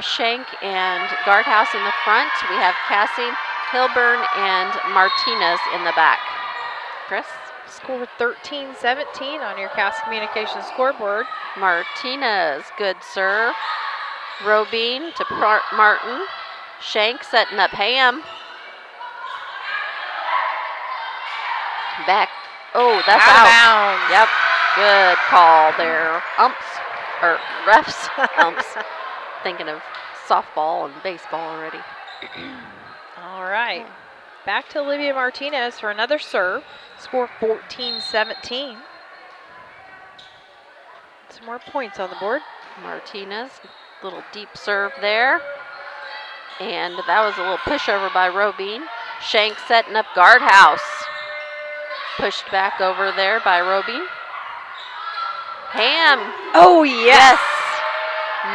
Shank, and Guardhouse in the front. We have Cassing, Hilburn, and Martinez in the back. Chris? Score 13-17 on your Cass Communications scoreboard. Martinez, good serve. Robine to Martin. Shank setting up Ham. Back. Oh, that's out. Out of bounds. Yep. Good call there. Refs. Umps. Thinking of softball and baseball already. All right. Back to Olivia Martinez for another serve. Score 14-17. Some more points on the board. Martinez, little deep serve there. And that was a little pushover by Robine. Shank setting up Guardhouse. Pushed back over there by Robine. Ham. Oh, yes.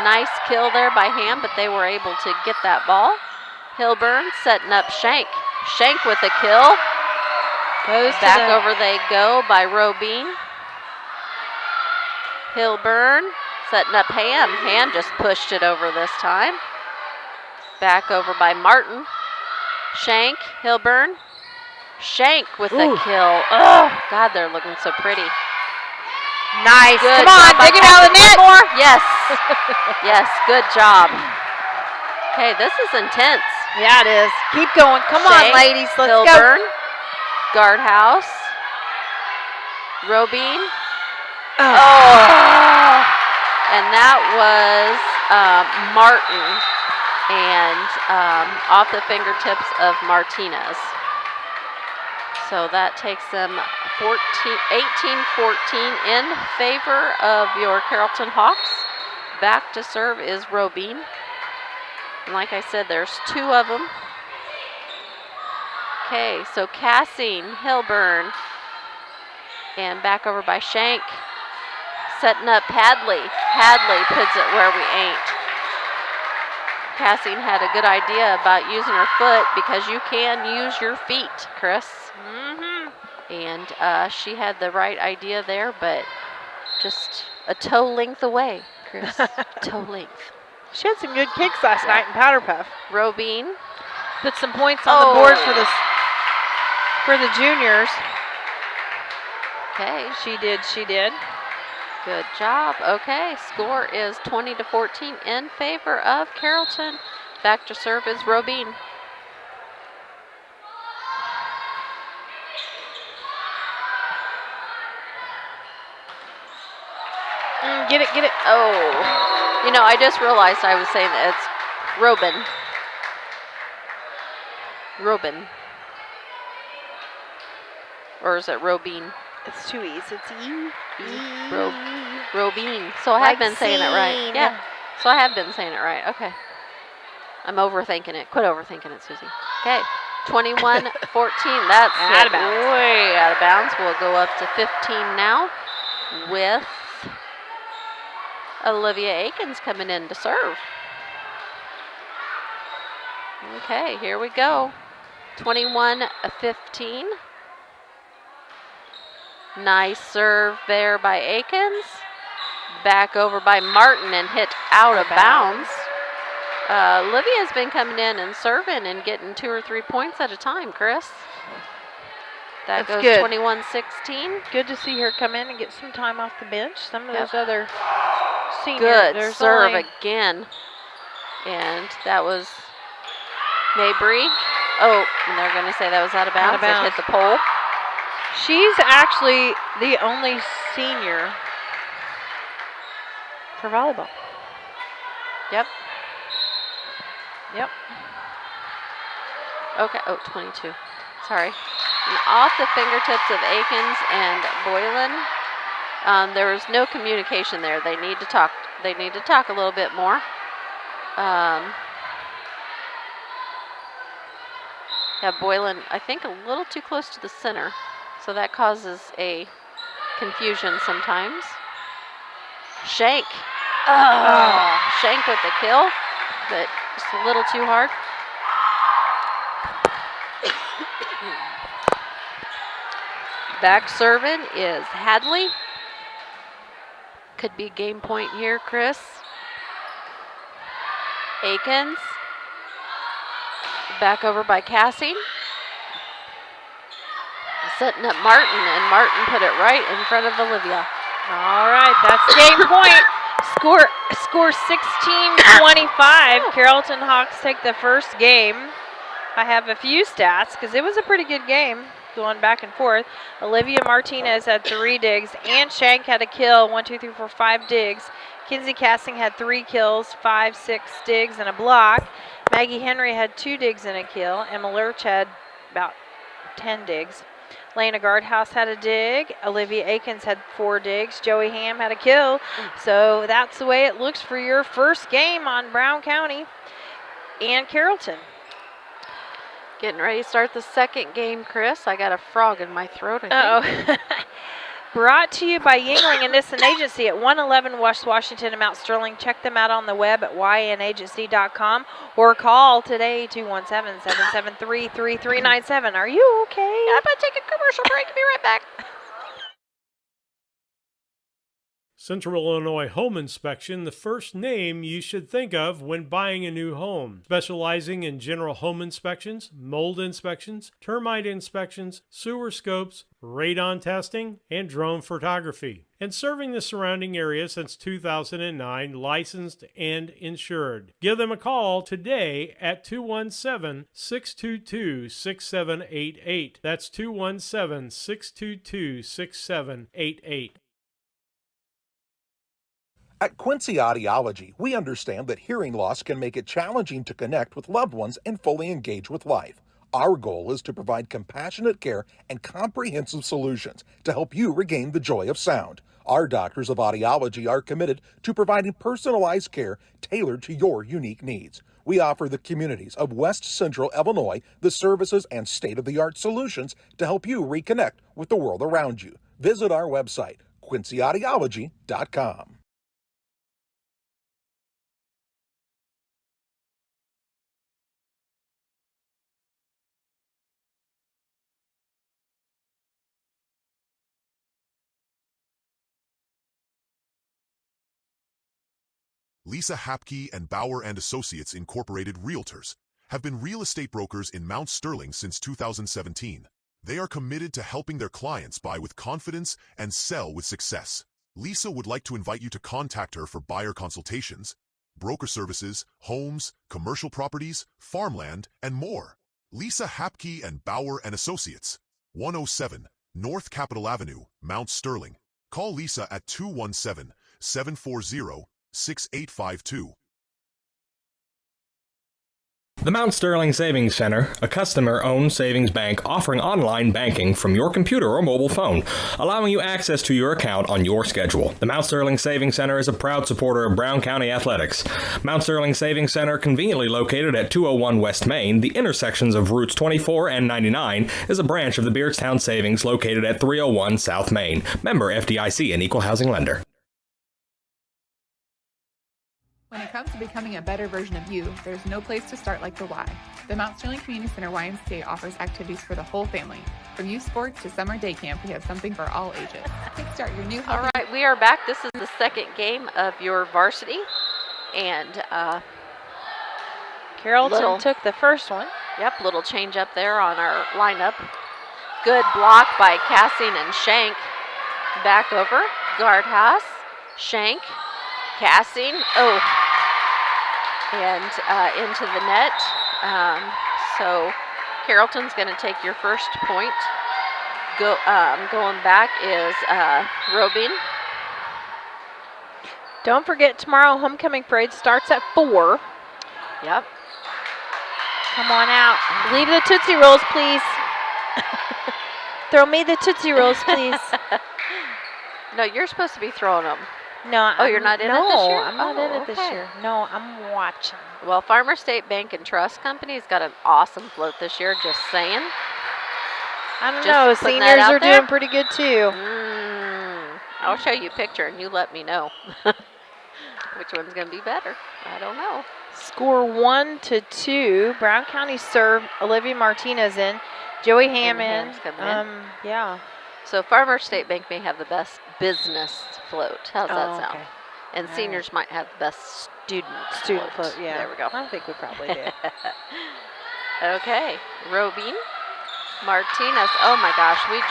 Nice kill there by Ham, but they were able to get that ball. Hilburn setting up Shank. Shank with a kill. Goes back over they go by Robine. Hilburn setting up Ham. Ham just pushed it over this time. Back over by Martin. Shank, Hilburn. Shank with the kill. Oh, God, they're looking so pretty. Nice. Good Come on, job by dig it out of the net. More. Yes. Yes, good job. Okay, this is intense. Yeah, it is. Keep going. Come Shank, on, ladies. Let's Hilburn, go. Guardhouse. Robine. Oh. And that was Martin. And off the fingertips of Martinez. So that takes them 18-14 in favor of your Carrollton Hawks. Back to serve is Robine. And like I said, there's 2 of them. Okay, so Cassing, Hilburn, and back over by Shank. Setting up Hadley. Hadley puts it where we ain't. Cassing had a good idea about using her foot because you can use your feet, Chris. And she had the right idea there, but just a toe length away, Chris. Toe length. She had some good kicks last night in Powder Puff. Robine. Put some points on the board for the juniors. Okay. She did. Good job. Okay, score is 20-14 in favor of Carrollton. Back to serve is Robine. Get it. Oh, you know, I just realized I was saying that it's Robin. Or is it Robine? It's 2 E's. It's E. Robine. So I have been saying it right. Yeah. So I have been saying it right. Okay. I'm overthinking it. Quit overthinking it, Susie. Okay. 21-14. That's out of bounds. Way out of bounds. We'll go up to 15 now with Olivia Akins coming in to serve. Okay, here we go. 21-15. Nice serve there by Akins. Back over by Martin and hit out of bounds. Olivia's been coming in and serving and getting 2 or 3 points at a time, Chris. That goes 21-16. Good to see her come in and get some time off the bench. Some of those other seniors. Good serve again. And that was Mabry. Oh, and they're going to say that was out of bounds. It hit the pole. She's actually the only senior for volleyball. Yep. Okay, 22. Sorry. And off the fingertips of Akins and Boylan. There was no communication there. They need to talk. They need to talk a little bit more. Yeah, Boylan, I think a little too close to the center. So that causes a confusion sometimes. Shank. Oh, Shank with the kill, but just a little too hard. Back serving is Hadley. Could be game point here, Chris. Akins. Back over by Cassing. Setting up Martin, and Martin put it right in front of Olivia. All right, that's game point. Score 16-25. Carrollton Hawks take the first game. I have a few stats because it was a pretty good game going back and forth. Olivia Martinez had 3 digs. Ann Shank had a kill, 1, 2, 3, 4, 5 digs. Kinsey Cassing had 3 kills, 5, 6 digs, and a block. Maggie Henry had 2 digs and a kill. Emma Lurch had about 10 digs. Lena Guardhouse had a dig. Olivia Akins had 4 digs. Joey Ham had a kill. So that's the way it looks for your first game on Brown County and Carrollton. Getting ready to start the second game, Chris. I got a frog in my throat, I think. Uh-oh. Brought to you by Yingling and Nissen Agency at 111 West Washington and Mount Sterling. Check them out on the web at ynagency.com or call today 217-773-3397. Are you okay? I'm going to take a commercial break. Be right back. Central Illinois Home Inspection, the first name you should think of when buying a new home. Specializing in general home inspections, mold inspections, termite inspections, sewer scopes, radon testing, and drone photography. And serving the surrounding area since 2009, licensed and insured. Give them a call today at 217-622-6788. That's 217-622-6788. At Quincy Audiology, we understand that hearing loss can make it challenging to connect with loved ones and fully engage with life. Our goal is to provide compassionate care and comprehensive solutions to help you regain the joy of sound. Our doctors of audiology are committed to providing personalized care tailored to your unique needs. We offer the communities of West Central Illinois the services and state-of-the-art solutions to help you reconnect with the world around you. Visit our website, quincyaudiology.com. Lisa Hapke and Bauer and Associates Incorporated Realtors have been real estate brokers in Mount Sterling since 2017. They are committed to helping their clients buy with confidence and sell with success. Lisa would like to invite you to contact her for buyer consultations, broker services, homes, commercial properties, farmland, and more. Lisa Hapke and Bauer and Associates, 107 North Capitol Avenue, Mount Sterling. Call Lisa at 217-740-6852. The Mount Sterling Savings Center, a customer-owned savings bank offering online banking from your computer or mobile phone, allowing you access to your account on your schedule. The Mount Sterling Savings Center is a proud supporter of Brown County athletics. Mount Sterling Savings Center, conveniently located at 201 West Main, the intersections of routes 24 and 99, is a branch of the Beardstown Savings located at 301 South Main. Member FDIC and Equal Housing Lender. When it comes to becoming a better version of you, there's no place to start like the Y. The Mount Sterling Community Center YMCA offers activities for the whole family. From youth sports to summer day camp, we have something for all ages. Kickstart your new hobby. All right, we are back. This is the second game of your varsity. And Carrollton took the first one. Yep, little change up there on our lineup. Good block by Cassing and Shank. Back over, guardhouse, Shank, Cassing, and into the net. So Carrollton's going to take your first point. Going back is Robin. Don't forget, tomorrow homecoming parade starts at 4. Yep. Come on out. Leave the Tootsie Rolls, please. Throw me the Tootsie Rolls, please. No, you're supposed to be throwing them. No. Oh, you're not in it this year? No, I'm not in it this year. No, I'm watching. Well, Farmer State Bank and Trust Company's got an awesome float this year, just saying. I don't know. Seniors are doing pretty good, too. I'll show you a picture, and you let me know which one's going to be better. I don't know. Score 1-2. Brown County serve Olivia Martinez in. Joey Hammond. Yeah. So Farmer State Bank may have the best business float. How's that sound? Okay. And seniors might have the best student float. Yeah. There we go. I think we probably do. Okay. Robin Martinez. Oh my gosh, we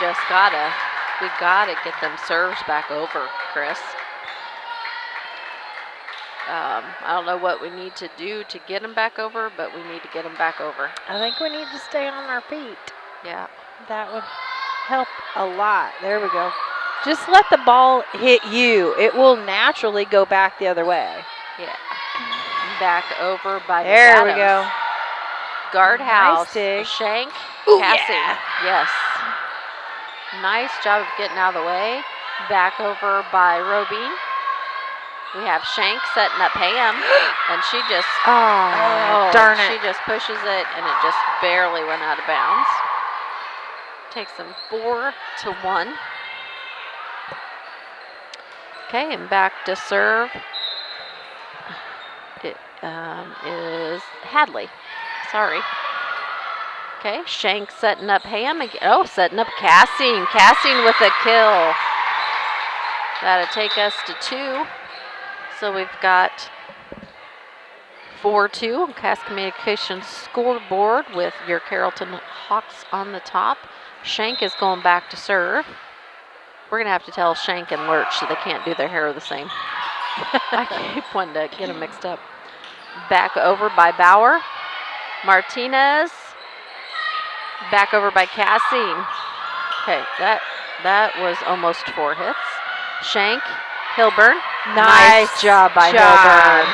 gotta get them serves back over, Chris. I don't know what we need to do to get them back over, but we need to get them back over. I think we need to stay on our feet. Yeah. That would help a lot. There we go. Just let the ball hit you. It will naturally go back the other way. Yeah. Back over by there we go. Guardhouse. Nice Shank. Ooh, Cassie. yeah. Yes. Nice job of getting out of the way. Back over by Robin. We have Shank setting up Pam, and she just darn it. She just pushes it, and it just barely went out of bounds. Takes them 4-1. Okay, and back to serve. It is Hadley. Sorry. Okay, Shank setting up Ham again. Oh, setting up Cassing. Cassing with a kill. That'll take us to 2. So we've got 4-2 on Cass Communications scoreboard with your Carrollton Hawks on the top. Shank is going back to serve. We're going to have to tell Shank and Lurch so they can't do their hair the same. I keep wanting to get them mixed up. Back over by Bauer. Martinez. Back over by Cassine. Okay, that was almost 4 hits. Shank, Hilburn. Nice job by Hilburn.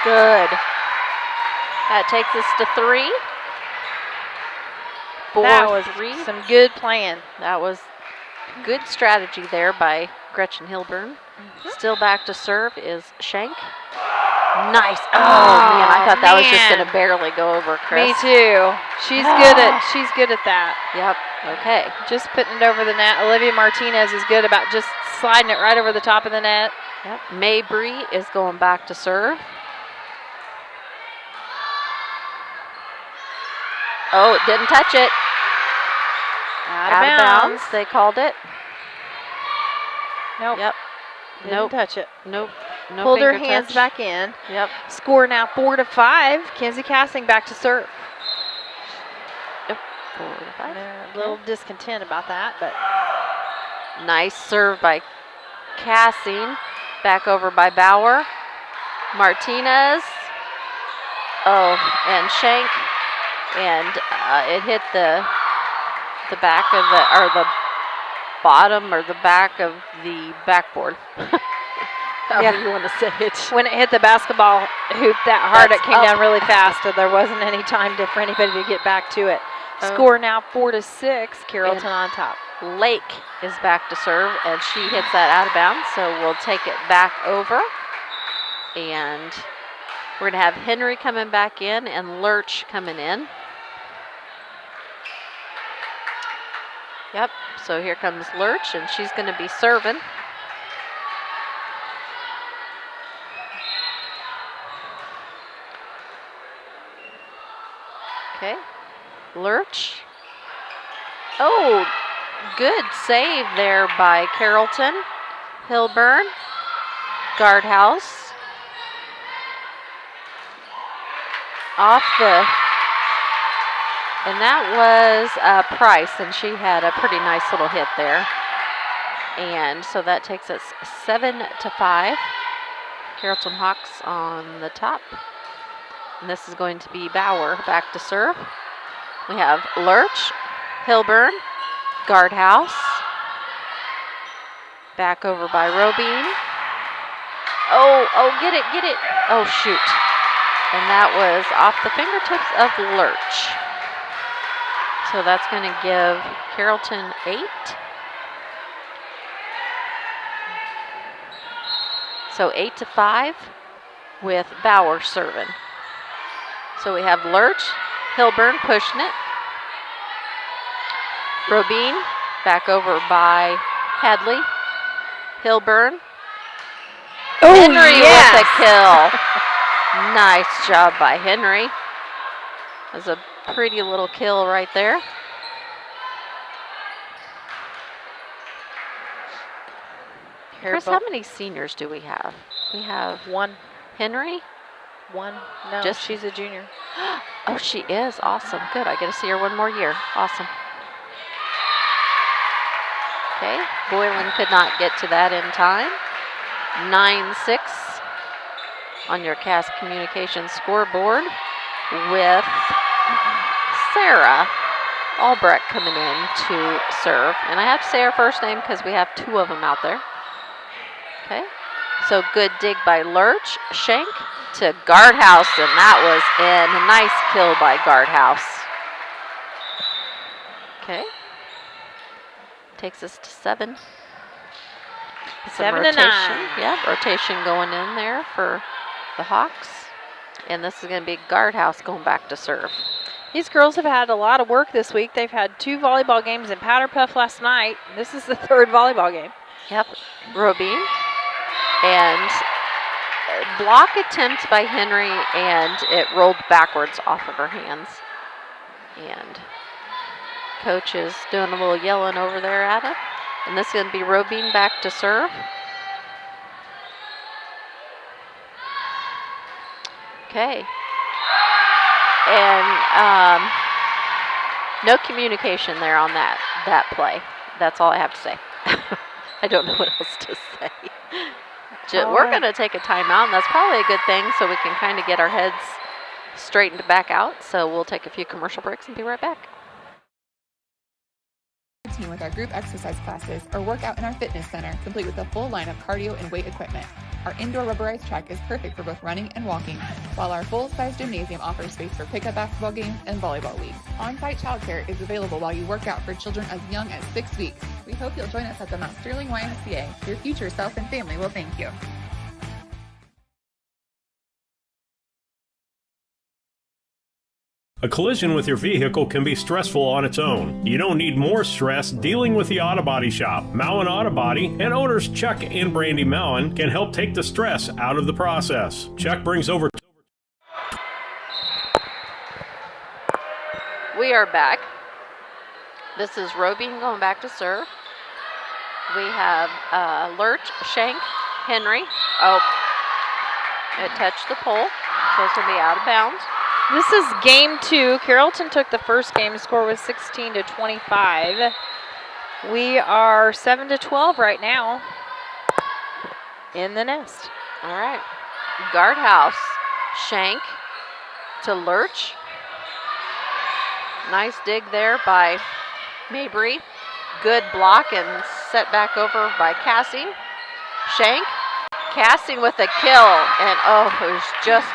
Good. That takes us to 3. 4-3. That was some good playing. That was good strategy there by Gretchen Hilburn. Still back to serve is Shank. Nice. Oh man, I thought that was just going to barely go over, Chris. Me too. She's good at that. Yep. Okay. Just putting it over the net. Olivia Martinez is good about just sliding it right over the top of the net. Yep. Mabry is going back to serve. Oh, it didn't touch it. Out of bounds. They called it. Nope. Yep. Didn't touch it. Nope. No Pulled her finger hands touch. back in. Yep. Score now 4-5. Kenzie Cassing back to serve. Yep. 4-5. They're a little discontent about that, but nice serve by Cassing. Back over by Bauer. Martinez. Oh, and Shank. And it hit the back of the bottom or the back of the backboard. However you want to say it. When it hit the basketball hoop that hard, it came down really fast, so there wasn't any time for anybody to get back to it. Score now 4-6, Carrollton on top. Lake is back to serve, and she hits that out of bounds, so we'll take it back over. And we're going to have Henry coming back in and Lurch coming in. Yep, so here comes Lurch, and she's going to be serving. Okay, Lurch. Oh, good save there by Carrollton. Hilburn, guardhouse. Off the, and that was Price, and she had a pretty nice little hit there. And so that takes us 7-5. Carrollton Hawks on the top. And this is going to be Bauer back to serve. We have Lurch, Hilburn, guardhouse. Back over by Robine. Oh, get it. Oh, shoot. And that was off the fingertips of Lurch. So that's going to give Carrollton 8. So 8-5 with Bauer serving. So we have Lurch, Hilburn pushing it. Robine back over by Hadley. Hilburn. Oh, Henry with a kill. Nice job by Henry. That was a pretty little kill right there. Chris, how many seniors do we have? We have 1. Henry? 1. No, Just she's a junior. Oh, she is. Awesome. Good. I get to see her one more year. Awesome. Okay. Boylan could not get to that in time. 9-6 on your Cass Communications scoreboard with Sarah Albrecht coming in to serve. And I have to say her first name because we have 2 of them out there. Okay. So good dig by Lurch. Shank to guardhouse, and that was in. A nice kill by guardhouse. Okay. Takes us to 7. 7-9. Yep, rotation going in there for the Hawks. And this is going to be guardhouse going back to serve. These girls have had a lot of work this week. They've had 2 volleyball games in Powder Puff last night. This is the 3rd volleyball game. Yep, Robine. And block attempt by Henry, and it rolled backwards off of her hands. And coach is doing a little yelling over there at it. And this is going to be Robine back to serve. Okay. And no communication there on that play. That's all I have to say. I don't know what else to say. We're going to take a timeout, and that's probably a good thing so we can kind of get our heads straightened back out. So we'll take a few commercial breaks and be right back. With our group exercise classes or work out in our fitness center, complete with a full line of cardio and weight equipment. Our indoor rubberized track is perfect for both running and walking, while our full-size gymnasium offers space for pickup basketball games and volleyball leagues. On-site childcare is available while you work out for children as young as 6 weeks. We hope you'll join us at the Mount Sterling YMCA. Your future self and family will thank you. A collision with your vehicle can be stressful on its own. You don't need more stress dealing with the Auto Body Shop. Mowen Auto Body and owners Chuck and Brandy Mowen can help take the stress out of the process. Chuck brings over... We are back. This is Robine going back to serve. We have Lurch, Shank, Henry. Oh, it touched the pole, so it's going to be out of bounds. This is game 2. Carrollton took the first game. The score was 16-25. We are 7-12 right now in the nest. All right. Guardhouse. Shank to Lurch. Nice dig there by Mabry. Good block and set back over by Cassie. Shank. Cassie with a kill. And it was just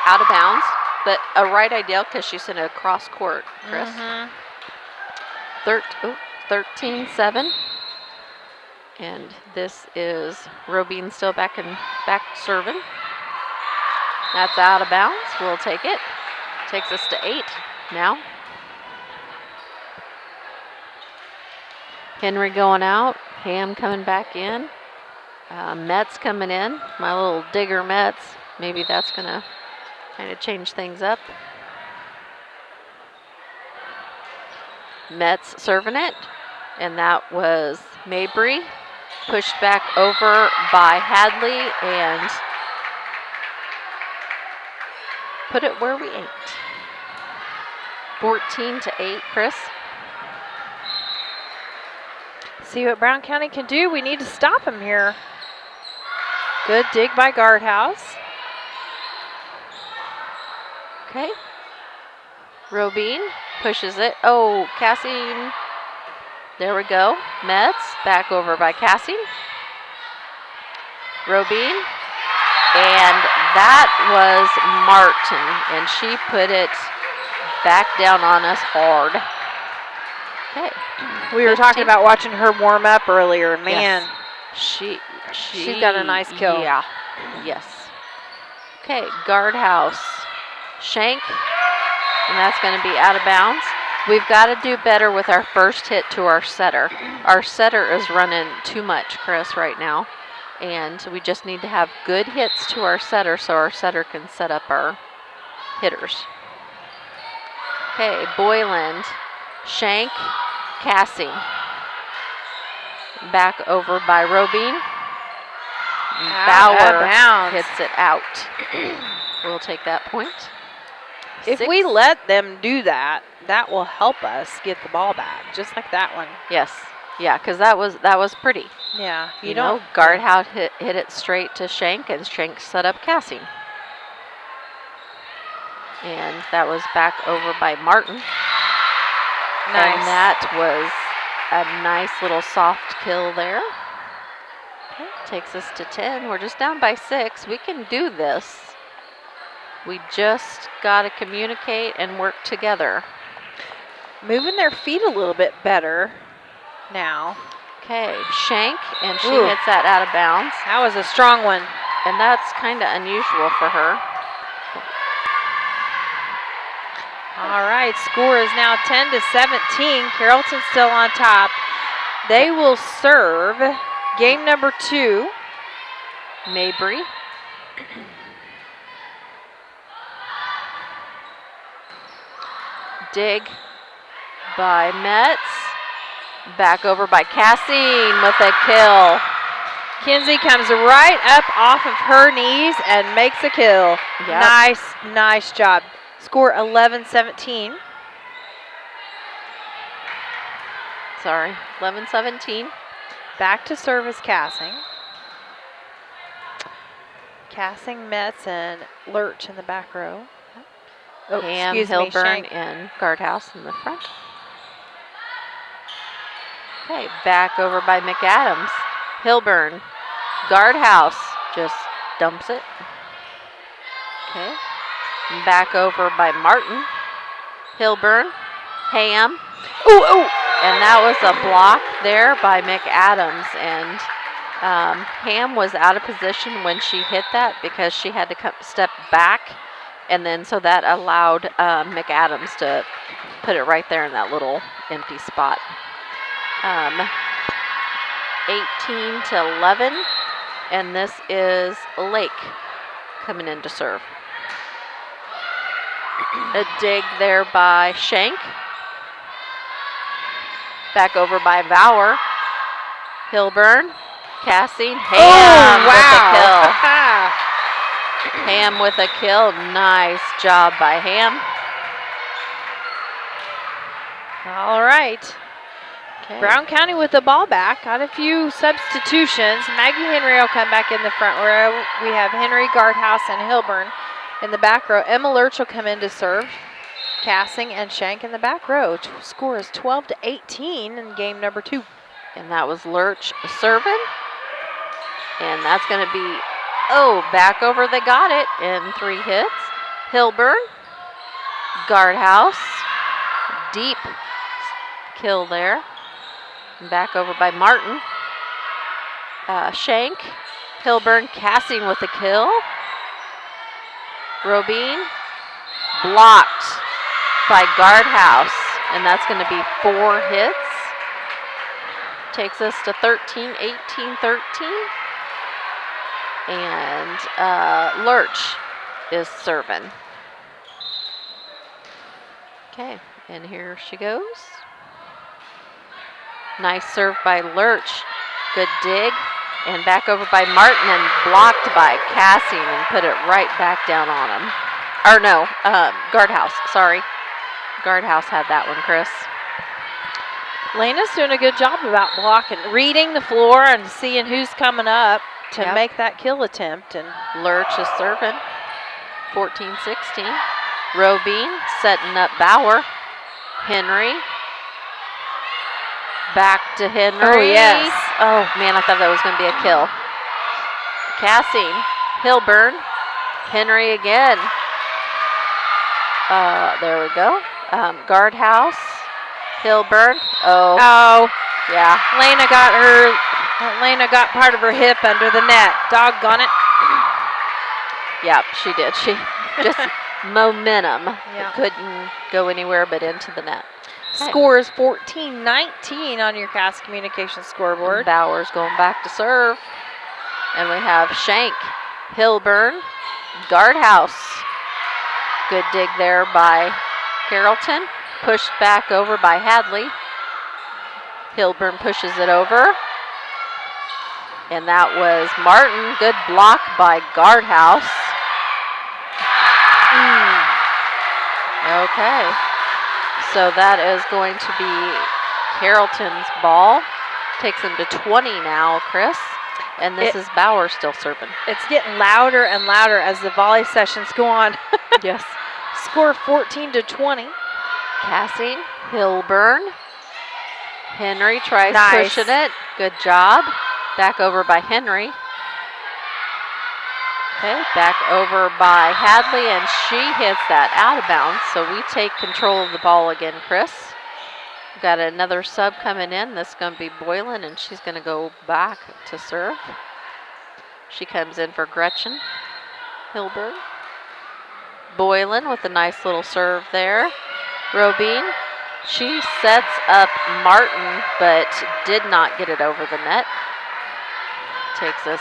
out of bounds, but a right ideal because she's in a cross court, Chris. 13-7. And this is Robine still back serving. That's out of bounds. We'll take it. Takes us to 8 now. Henry going out. Ham coming back in. Metz coming in. My little digger Metz. Maybe that's going to kind of change things up. Metz serving it, and that was Mabry. Pushed back over by Hadley and put it where we ain't. 14-8, Chris. See what Brown County can do. We need to stop him here. Good dig by Guardhouse. Okay. Robine pushes it. Oh, Cassie. There we go. Metz back over by Cassie. Robine. And that was Martin. And she put it back down on us hard. Okay. We were talking about watching her warm up earlier. Man. Yes. She's got a nice kill. Yeah. Yes. Okay. Guardhouse. Shank, and that's going to be out of bounds. We've got to do better with our first hit to our setter. Our setter is running too much, Chris, right now, and we just need to have good hits to our setter so our setter can set up our hitters. Okay, Boyland, Shank, Cassie. Back over by Robine. Bauer hits it out. We'll take that point. If we let them do that, that will help us get the ball back, just like that one. Yes. Yeah, because that was pretty. Yeah. You know, Guardhouse hit it straight to Shank, and Shank set up Cassie. And that was back over by Martin. Nice. And that was a nice little soft kill there. Okay, takes us to 10. We're just down by 6. We can do this. We just got to communicate and work together. Moving their feet a little bit better now. Okay, Shank, and she hits that out of bounds. That was a strong one. And that's kind of unusual for her. All right, score is now 10-17. Carrollton still on top. They will serve game number 2. Mabry. Dig by Metz. Back over by Cassine with a kill. Kinsey comes right up off of her knees and makes a kill. Yep. Nice job. Score 11-17. Sorry, 11-17. Back to service Cassing. Cassing, Metz, and Lurch in the back row. Oh, Ham, excuse me, Hilburn, Shank. and Guardhouse in the front. Okay, back over by McAdams. Hilburn, Guardhouse just dumps it. Okay, back over by Martin. Hilburn, Ham. Ooh! And that was a block there by McAdams. And Ham was out of position when she hit that because she had to step back. And then so that allowed McAdams to put it right there in that little empty spot. 18-11. And this is Lake coming in to serve. A dig there by Shank. Back over by Bauer. Hilburn, Cassing, Ham with a kill. Ham with a kill. Nice job by Ham. All right. Okay. Brown County with the ball back. Got a few substitutions. Maggie Henry will come back in the front row. We have Henry, Guardhouse, and Hilburn in the back row. Emma Lurch will come in to serve. Cassing and Shank in the back row. Score is 12-18 in game number 2. And that was Lurch serving. And that's going to be, back over. They got it in 3 hits. Hilburn, Guardhouse, deep kill there. And back over by Martin. Shank, Hilburn, Cassing with a kill. Robine, blocked by Guardhouse, and that's going to be 4 hits. Takes us to 13, 18, 13. And Lurch is serving. Okay, and here she goes. Nice serve by Lurch. Good dig. And back over by Martin and blocked by Cassing and put it right back down on him. Or no, Guardhouse, sorry. Guardhouse had that one, Chris. Lena's doing a good job about blocking, reading the floor and seeing who's coming up to make that kill attempt. And Lurch is serving. 14-16. Robine setting up Bauer. Henry. Back to Henry. Oh, yes. Oh, man, I thought that was going to be a kill. Cassing. Hilburn. Henry again. There we go. Guardhouse. Hilburn. Oh. Yeah. Lena got part of her hip under the net. Doggone it. Yep, she did. She just momentum. Yeah. Couldn't go anywhere but into the net. Score is 14-19 on your Cass Communications scoreboard. And Bauer's going back to serve. And we have Shank, Hilburn, Guardhouse. Good dig there by Carrollton. Pushed back over by Hadley. Hilburn pushes it over. And that was Martin. Good block by Guardhouse. Okay. So that is going to be Carrollton's ball. Takes them to 20 now, Chris. And this is Bauer still serving. It's getting louder and louder as the volley sessions go on. Yes. Score 14-20. Cassing, Hilburn. Henry tries Nice. pushing it. Good job. Back over by Henry. Okay, back over by Hadley, and she hits that out of bounds. So we take control of the ball again, Chris. We've got another sub coming in. This is going to be Boylan, and she's going to go back to serve. She comes in for Gretchen Hilburn. Boylan with a nice little serve there. Robine, she sets up Martin, but did not get it over the net. Takes us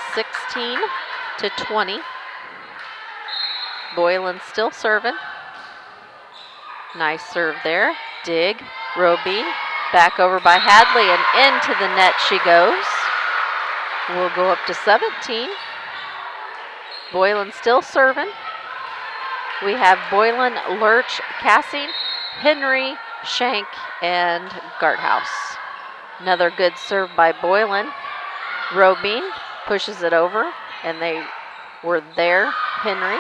16-20. Boylan still serving. Nice serve there. Dig. Robine. Back over by Hadley, and into the net she goes. will go up to 17. Boylan still serving. We have Boylan, Lurch, Cassing, Henry, Shank, and Guardhouse. Another good serve by Boylan. Robine pushes it over, and they were there. Henry.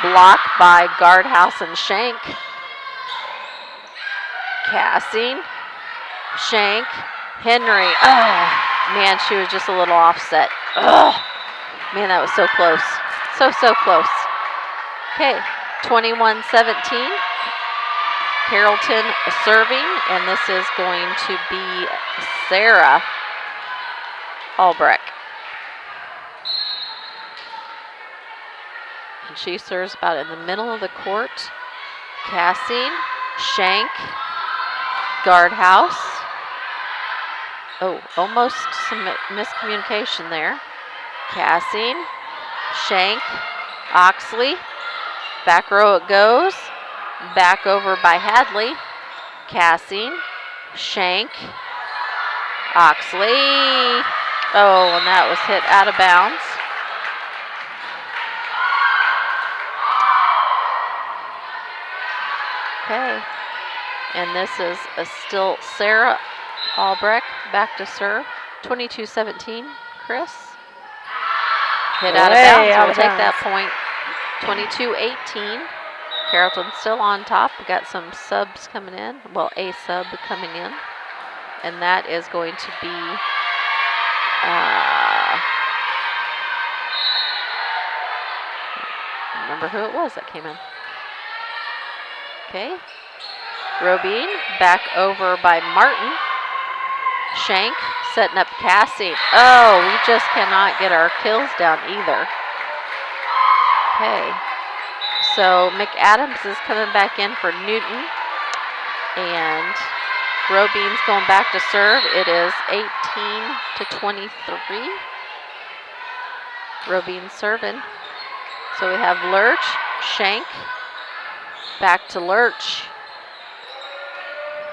Blocked by Guardhouse and Shank. Cassing. Shank. Henry. Oh, man, she was just a little offset. Oh, man, that was so close. So close. Okay, 21-17. Carrollton serving, and this is going to be Sarah Albrecht. And she serves about in the middle of the court. Cassing, Shank, Guardhouse. Oh, almost some miscommunication there. Cassing, Shank, Oxley. Back row it goes. Back over by Hadley. Cassing, Shank, Oxley. Oh, and that was hit out of bounds. Okay. And this is still Sarah Albrecht back to serve. 22-17, Chris. Hit out of bounds. We'll take that point. 22-18. Carrollton still on top. We got some subs coming in. Well, a sub coming in. And that is going to be remember who it was that came in. Okay. Robine back over by Martin. Shank setting up Cassie. Oh, we just cannot get our kills down either. Okay. So McAdams is coming back in for Newton. And Robine's going back to serve. It is 18-23. Robine serving. So we have Lurch, Shank, back to Lurch.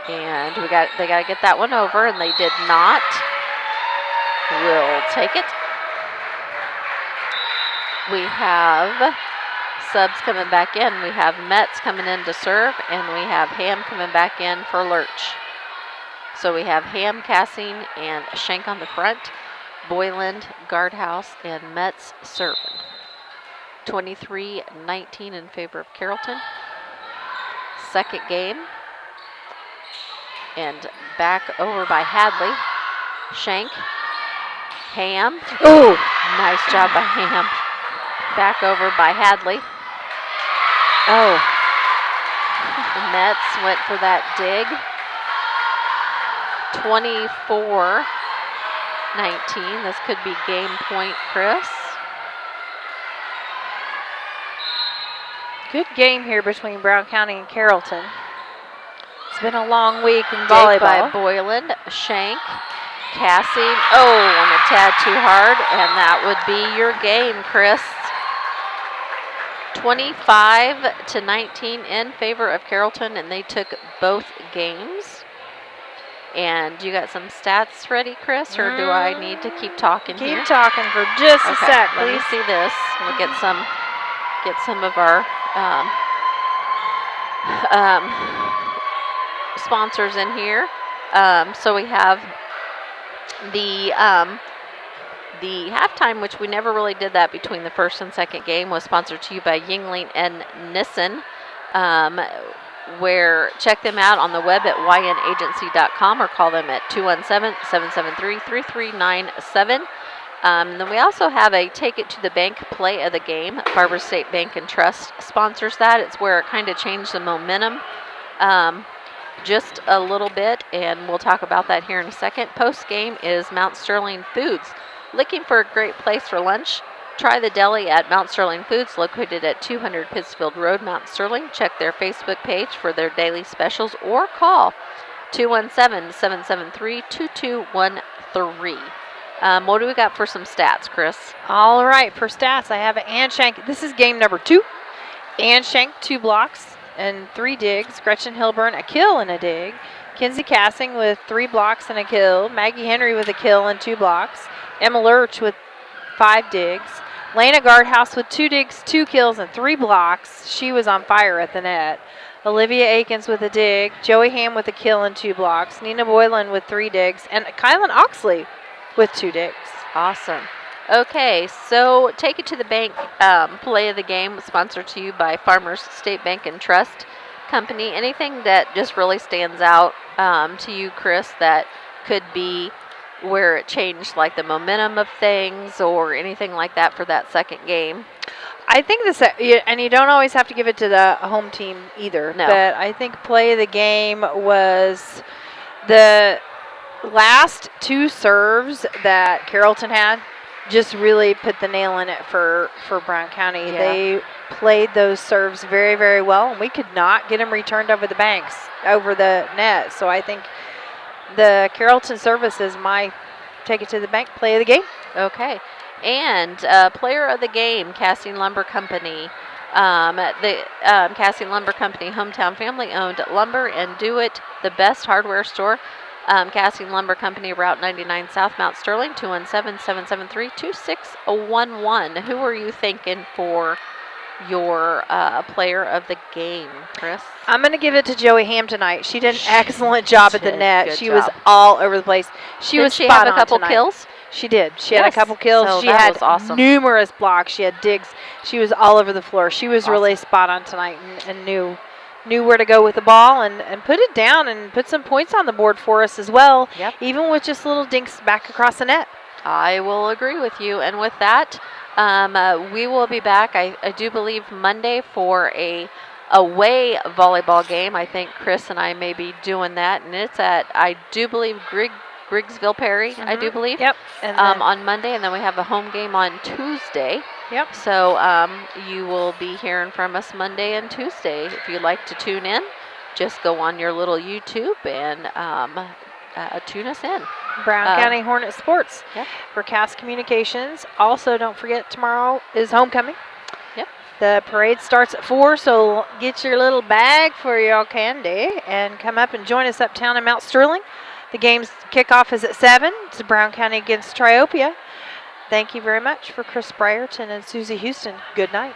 And they got to get that one over, and they did not. We'll take it. We have subs coming back in. We have Metz coming in to serve, and we have Ham coming back in for Lurch. So we have Ham, Cassing, and Shank on the front. Boyland, Guardhouse, and Metz serving. 23-19 in favor of Carrollton. Second game. And back over by Hadley. Shank. Ham. Ooh, nice job by Ham. Back over by Hadley. Oh. The Mets went for that dig. 24-19. This could be game point, Chris. Good game here between Brown County and Carrollton. It's been a long week in volleyball. By Boylan, Shank, Cassie. Oh, and a tad too hard, and that would be your game, Chris. 25-19 in favor of Carrollton, and they took both games. And you got some stats ready, Chris, or do I need to keep talking here? Keep talking for just a sec, please. Let me see this. We'll get some of our sponsors in here. So we have the halftime, which we never really did that between the first and second game, was sponsored to you by Yingling and Nissen. Where check them out on the web at ynagency.com or call them at 217-773-3397. Then we also have a Take It to the Bank play of the game. Barber State Bank and Trust sponsors that. It's where it kind of changed the momentum just a little bit, and we'll talk about that here in a second. Post game is Mount Sterling Foods. Looking for a great place for lunch? Try the deli at Mount Sterling Foods, located at 200 Pittsfield Road, Mount Sterling. Check their Facebook page for their daily specials or call 217-773-2213. What do we got for some stats, Chris? All right, for stats, I have Ann Shank. This is game number 2. Ann Shank, 2 blocks and 3 digs. Gretchen Hilburn, a kill and a dig. Kinsey Cassing with 3 blocks and a kill. Maggie Henry with a kill and 2 blocks. Emma Lurch with 5 digs. Lena Guardhouse with 2 digs, 2 kills, and 3 blocks. She was on fire at the net. Olivia Akins with a dig. Joey Ham with a kill and 2 blocks. Nina Boylan with 3 digs. And Kylan Oxley with 2 digs. Awesome. Okay, so Take It to the Bank play of the game, sponsored to you by Farmers State Bank and Trust Company. Anything that just really stands out to you, Chris, that could be where it changed like the momentum of things or anything like that for that second game? I think and you don't always have to give it to the home team either, No. but I think play of the game was the last 2 serves that Carrollton had just really put the nail in it for Brown County. Yeah. They played those serves very, very well, and we could not get them returned over the net. So I think the Carrollton service is my Take It to the Bank play of the game. Okay. And player of the game, Casting Lumber Company. The Casting Lumber Company, hometown family-owned lumber and do it, the best hardware store. Casting Lumber Company, Route 99 South, Mount Sterling, 217-773-2611. Who are you thinking for your player of the game, Chris? I'm going to give it to Joey Ham tonight. She did an excellent job at the net. Good She job. was all over the place. Did she spot have a on couple tonight. kills? She did. She had a Yes. couple kills. So she that had was awesome. numerous blocks. She had digs. She was all over the floor. She was really spot on tonight and knew where to go with the ball and put it down and put some points on the board for us as well, even with just little dinks back across the net. I will agree with you. And with that, we will be back, I do believe, Monday for a away volleyball game. I think Chris and I may be doing that, and it's at, I do believe, Griggsville Perry, I do believe. Yep. And on Monday, and then we have a home game on Tuesday. Yep. So you will be hearing from us Monday and Tuesday. If you'd like to tune in, just go on your little YouTube and tune us in. Brown County Hornet Sports for Cass Communications. Also, don't forget, tomorrow is homecoming. Yep. The parade starts at 4, so get your little bag for your candy and come up and join us uptown in Mount Sterling. The game's kickoff is at 7. It's Brown County against Triopia. Thank you very much for Chris Brierton and Susie Houston. Good night.